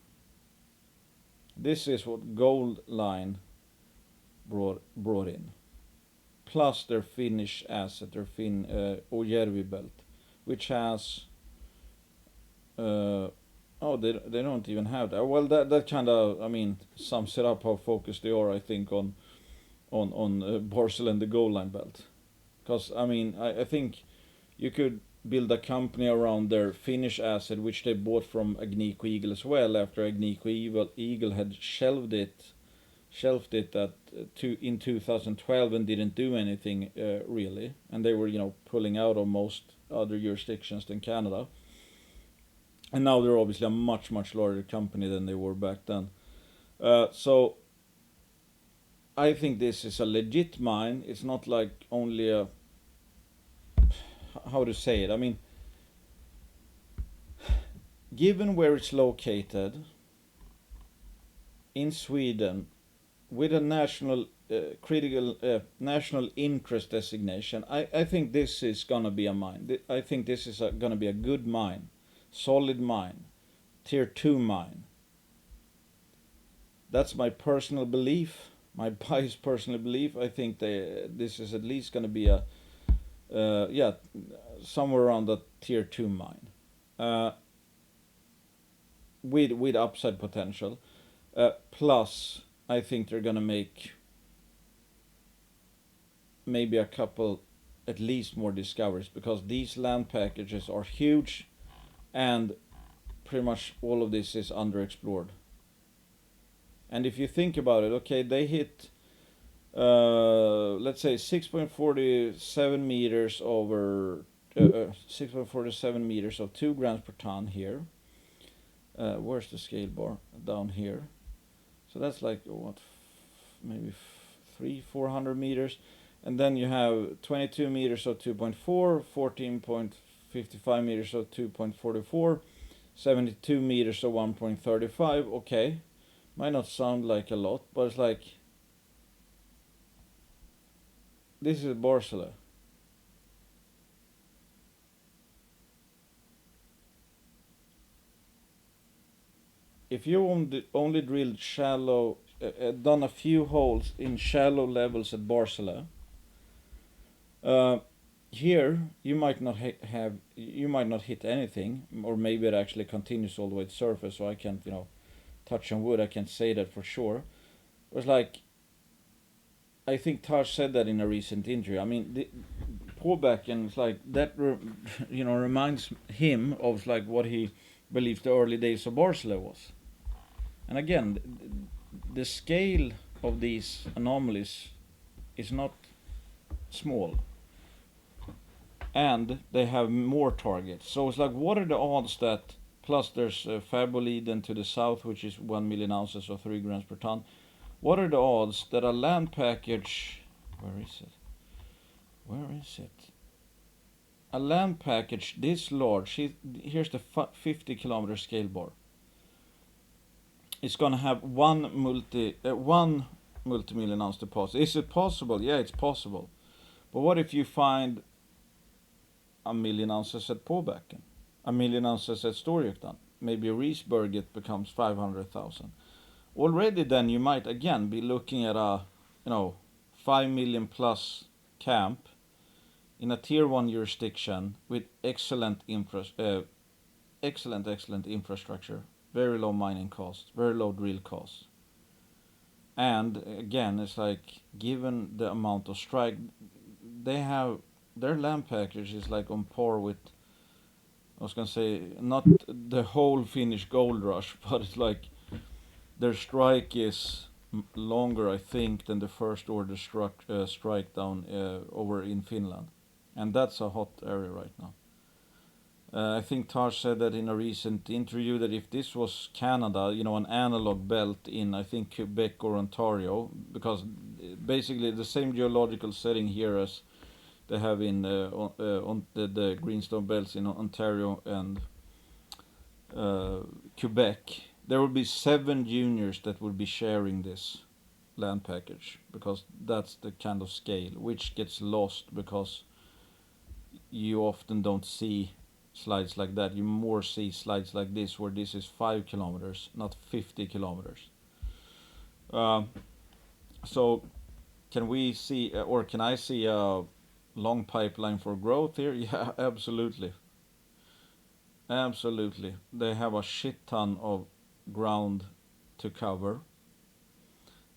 This is what Gold Line brought in, plus their Finnish asset, their Ojärvi belt, which has Oh, they don't even have that. Well, that kind of, I mean, sums it up how focused they are, I think, on Barcelona and the Gold Line belt. Because I mean, I think you could build a company around their Finnish asset, which they bought from Agnico Eagle as well. After Eagle had shelved it in 2012 and didn't do anything really, and they were pulling out of most other jurisdictions than Canada. And now they're obviously a much larger company than they were back then. So I think this is a legit mine. It's not like only a, how to say it. I mean, given where it's located in Sweden, with a critical national interest designation, I think this is gonna be a mine. I think this is gonna be a good mine, solid mine, tier 2 mine. That's my personal belief, my biased personal belief. I think this is at least gonna be a yeah, somewhere around the tier 2 mine, with upside potential. Plus, I think they're gonna make maybe a couple, at least more discoveries, because these land packages are huge, and pretty much all of this is underexplored. And if you think about it, okay, they hit let's say 6.47 meters over 6.47 meters of 2 grams per ton here. Where's the scale bar? Down here. So that's like what, maybe 300-400 meters. And then you have 22 meters of 2.4, 14.55 meters of 2.44, 72 meters of 1.35. Okay, might not sound like a lot, but it's like, this is Barcelona. If you only drilled shallow, done a few holes in shallow levels at Barcelona, here you might not you might not hit anything, or maybe it actually continues all the way to surface. So I can't, touch on wood. I can't say that for sure. It was like, I think Taj said that in a recent interview. I mean, the Påbacken is like that. Reminds him of like what he believes the early days of Barcelona was. And again, the scale of these anomalies is not small, and they have more targets. So it's like, what are the odds that? Plus, there's Fäbodliden to the south, which is 1 million ounces or 3 grams per ton. What are the odds that a land package? Where is it? Where is it? A land package this large. Here's the 50-kilometer scale bar. It's gonna have one multi-million ounce deposit. Is it possible? Yeah, it's possible. But what if you find a million ounces at Påbacken, a million ounces at Storjuktan? Maybe Riesberg, it becomes 500,000. Already then you might again be looking at a 5 million plus camp in a tier 1 jurisdiction with excellent infrastructure, very low mining costs, very low drill costs. And again, it's like, given the amount of strike they have, their land package is like on par with, I was gonna say, not the whole Finnish gold rush, but it's like their strike is longer, I think, than the first order strike down over in Finland, and that's a hot area right now. I think Taj said that in a recent interview, that if this was Canada, an analog belt in, I think, Quebec or Ontario, because basically the same geological setting here as they have in on the greenstone belts in Ontario and Quebec, there will be 7 juniors that will be sharing this land package, because that's the kind of scale which gets lost, because you often don't see slides like that. You more see slides like this, where this is 5 kilometers, not 50 kilometers. So can we see, or can I see a long pipeline for growth here? Yeah, absolutely. Absolutely. They have a shit ton of ground to cover.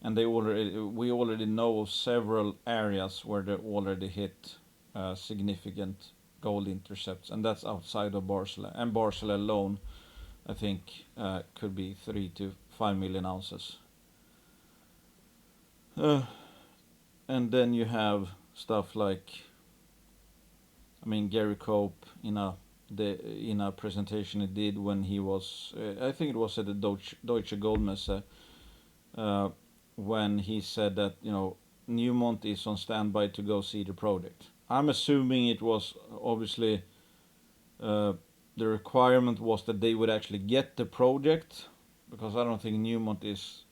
And we already know of several areas where they already hit significant gold intercepts, and that's outside of Barsele. And Barsele alone, I think, could be 3 to 5 million ounces. And then you have stuff like, I mean, Gary Cope in a presentation he did when he was, I think it was at the Deutsche Goldmesse, when he said that, Newmont is on standby to go see the project. I'm assuming it was obviously the requirement was that they would actually get the project, because I don't think Newmont is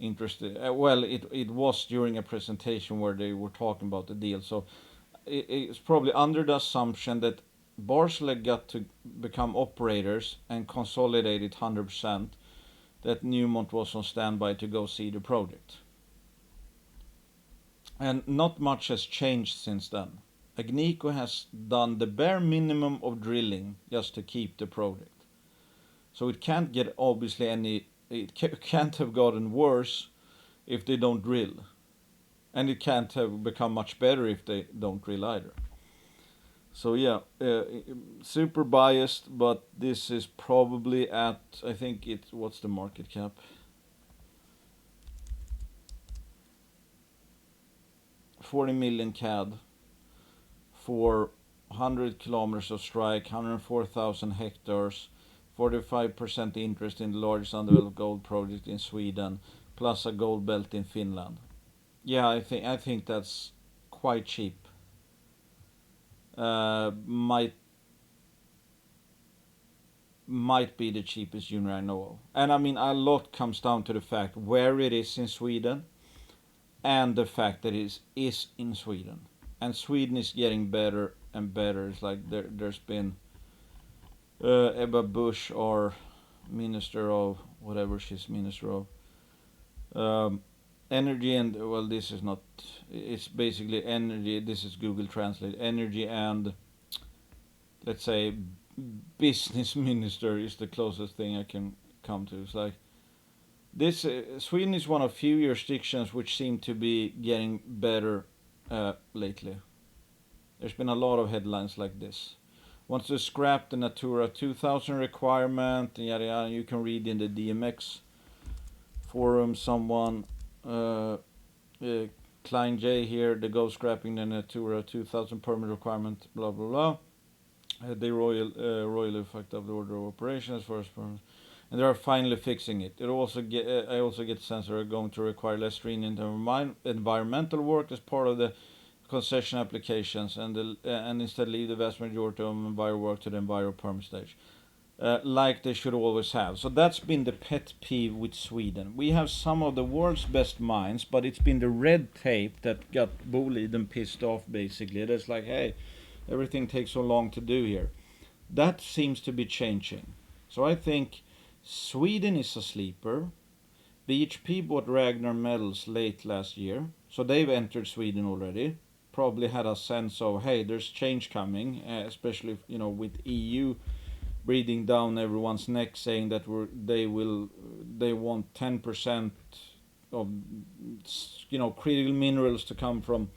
interested. Well, it was during a presentation where they were talking about the deal, so it's probably under the assumption that Barsele got to become operators and consolidate it 100%, that Newmont was on standby to go see the project. And not much has changed since then. Agnico has done the bare minimum of drilling just to keep the project. So it can't get obviously it can't have gotten worse if they don't drill. And it can't have become much better if they don't drill either. So yeah, super biased, but this is probably at, I think what's the market cap? $40 million CAD for 100 kilometers of strike, 104,000 hectares, 45% interest in the largest undeveloped gold project in Sweden, plus a gold belt in Finland. Yeah, I think that's quite cheap. Might be the cheapest junior I know of. And I mean, a lot comes down to the fact where it is in Sweden, and the fact that it is in Sweden. And Sweden is getting better and better. It's like there's been Ebba Busch, or Minister of whatever she's Minister of, energy and, well, this is not, it's basically energy, this is Google Translate, energy and, let's say, business minister is the closest thing I can come to. It's like, this Sweden is one of few jurisdictions which seem to be getting better lately. There's been a lot of headlines like this. Wants to scrap the Natura 2000 requirement, and yada yada. You can read in the DMX forum someone, Klein J here, they go scrapping the Natura 2000 permit requirement, blah blah blah. They royally fucked up the order of operations first permit. And they are finally fixing it. I also get the sense they're going to require less stringent environmental work as part of the concession applications, and instead leave the vast majority of enviro work to the enviro permit stage, like they should always have. So that's been the pet peeve with Sweden. We have some of the world's best mines, but it's been the red tape that got Boliden pissed off, basically. It's like, hey, everything takes so long to do here. That seems to be changing. So I think Sweden is a sleeper. BHP bought Ragnar Metals late last year, so they've entered Sweden already. Probably had a sense of, hey, there's change coming, especially with EU breathing down everyone's neck, saying that they want 10% of critical minerals to come from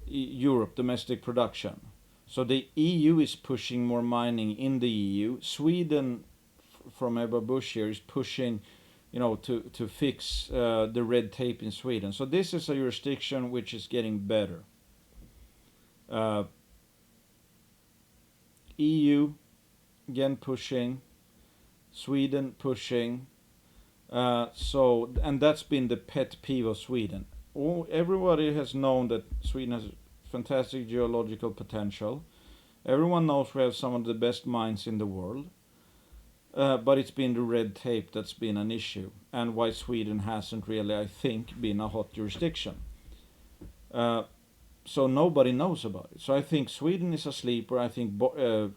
Europe, domestic production. So the EU is pushing more mining in the EU. Sweden, from Ebba Busch here, is pushing, to fix the red tape in Sweden. So this is a jurisdiction which is getting better. EU again pushing, Sweden pushing. And that's been the pet peeve of Sweden. Everybody has known that Sweden has fantastic geological potential. Everyone knows we have some of the best mines in the world. But it's been the red tape that's been an issue, and why Sweden hasn't really, I think, been a hot jurisdiction. So nobody knows about it. So I think Sweden is a sleeper. I think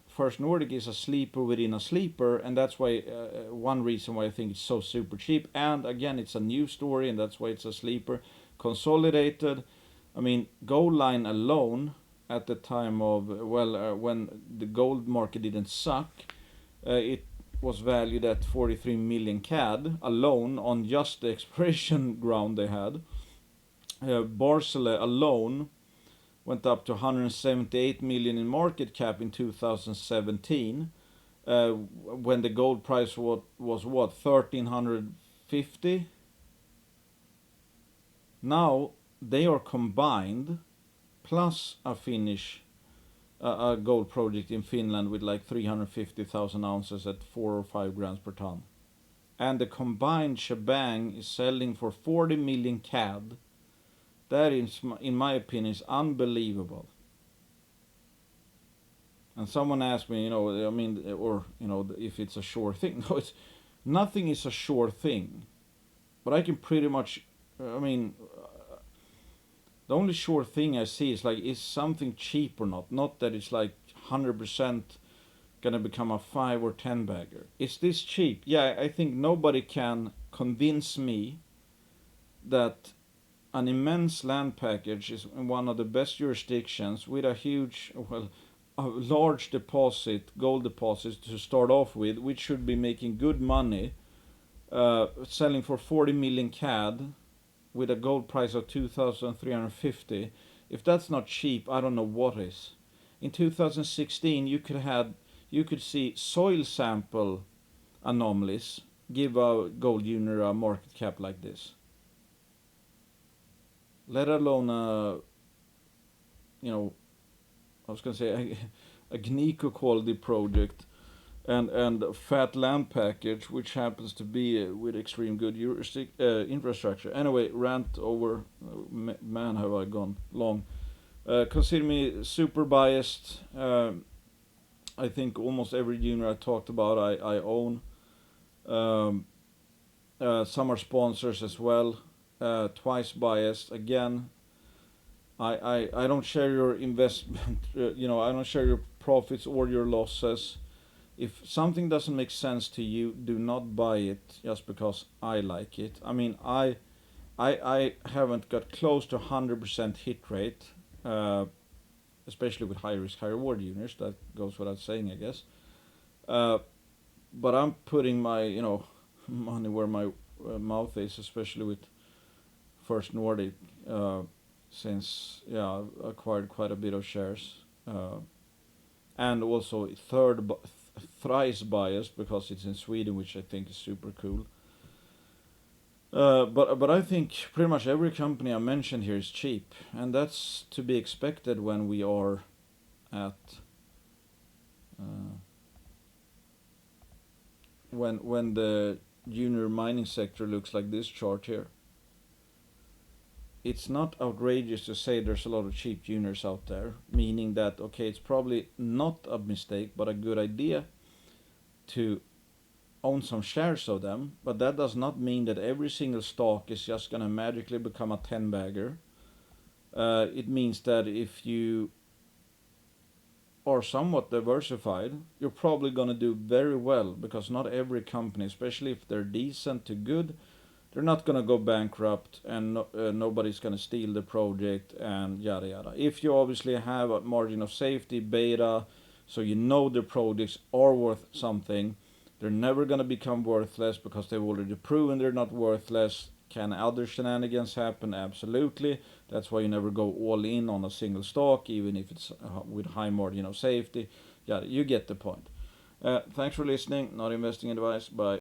First Nordic is a sleeper within a sleeper, and that's why one reason why I think it's so super cheap. And again, it's a new story, and that's why it's a sleeper. Consolidated. I mean, Gold Line alone at the time of when the gold market didn't suck, It was valued at 43 million CAD alone on just the exploration ground they had. Barsele alone went up to 178 million in market cap in 2017, when the gold price was what, 1350. Now they are combined plus a a gold project in Finland with like 350,000 ounces at 4 or 5 grams per ton, and the combined shebang is selling for 40 million CAD. That is, in my opinion, is unbelievable. And someone asked me, I mean, or if it's a sure thing. No, nothing is a sure thing. But I can pretty much, I mean, the only sure thing I see is like, is something cheap or not? Not that it's like 100% gonna become a 5 or 10 bagger. Is this cheap? Yeah, I think nobody can convince me that an immense land package is in one of the best jurisdictions with a large gold deposit to start off with, which should be making good money, selling for 40 million CAD with a gold price of 2,350. If that's not cheap, I don't know what is. In 2016, you could see soil sample anomalies give a gold junior a market cap like this. Let alone I was gonna say a GNICO quality project and a fat land package, which happens to be with extreme good infrastructure. Anyway, rant over. Man, have I gone long. Consider me super biased. I think almost every junior I talked about I own. Some are sponsors as well. Twice biased again. I don't share your investment. I don't share your profits or your losses. If something doesn't make sense to you, do not buy it just because I like it. I mean, I haven't got close to 100% hit rate, especially with high risk, high reward juniors. That goes without saying, I guess. But I'm putting my money where my mouth is, especially with First Nordic, since I've acquired quite a bit of shares, and also thrice biased because it's in Sweden, which I think is super cool. But I think pretty much every company I mentioned here is cheap, and that's to be expected when we are at when the junior mining sector looks like this chart here. It's not outrageous to say there's a lot of cheap juniors out there, meaning that, okay, it's probably not a mistake, but a good idea to own some shares of them. But that does not mean that every single stock is just going to magically become a 10 bagger. It means that if you are somewhat diversified, you're probably going to do very well, because not every company, especially if they're decent to good, they're not going to go bankrupt, and nobody's going to steal the project and yada yada. If you obviously have a margin of safety, beta, so the projects are worth something, they're never going to become worthless because they've already proven they're not worthless. Can other shenanigans happen? Absolutely. That's why you never go all in on a single stock, even if it's with high margin of safety. Yeah, you get the point. Thanks for listening. Not investing advice. Bye.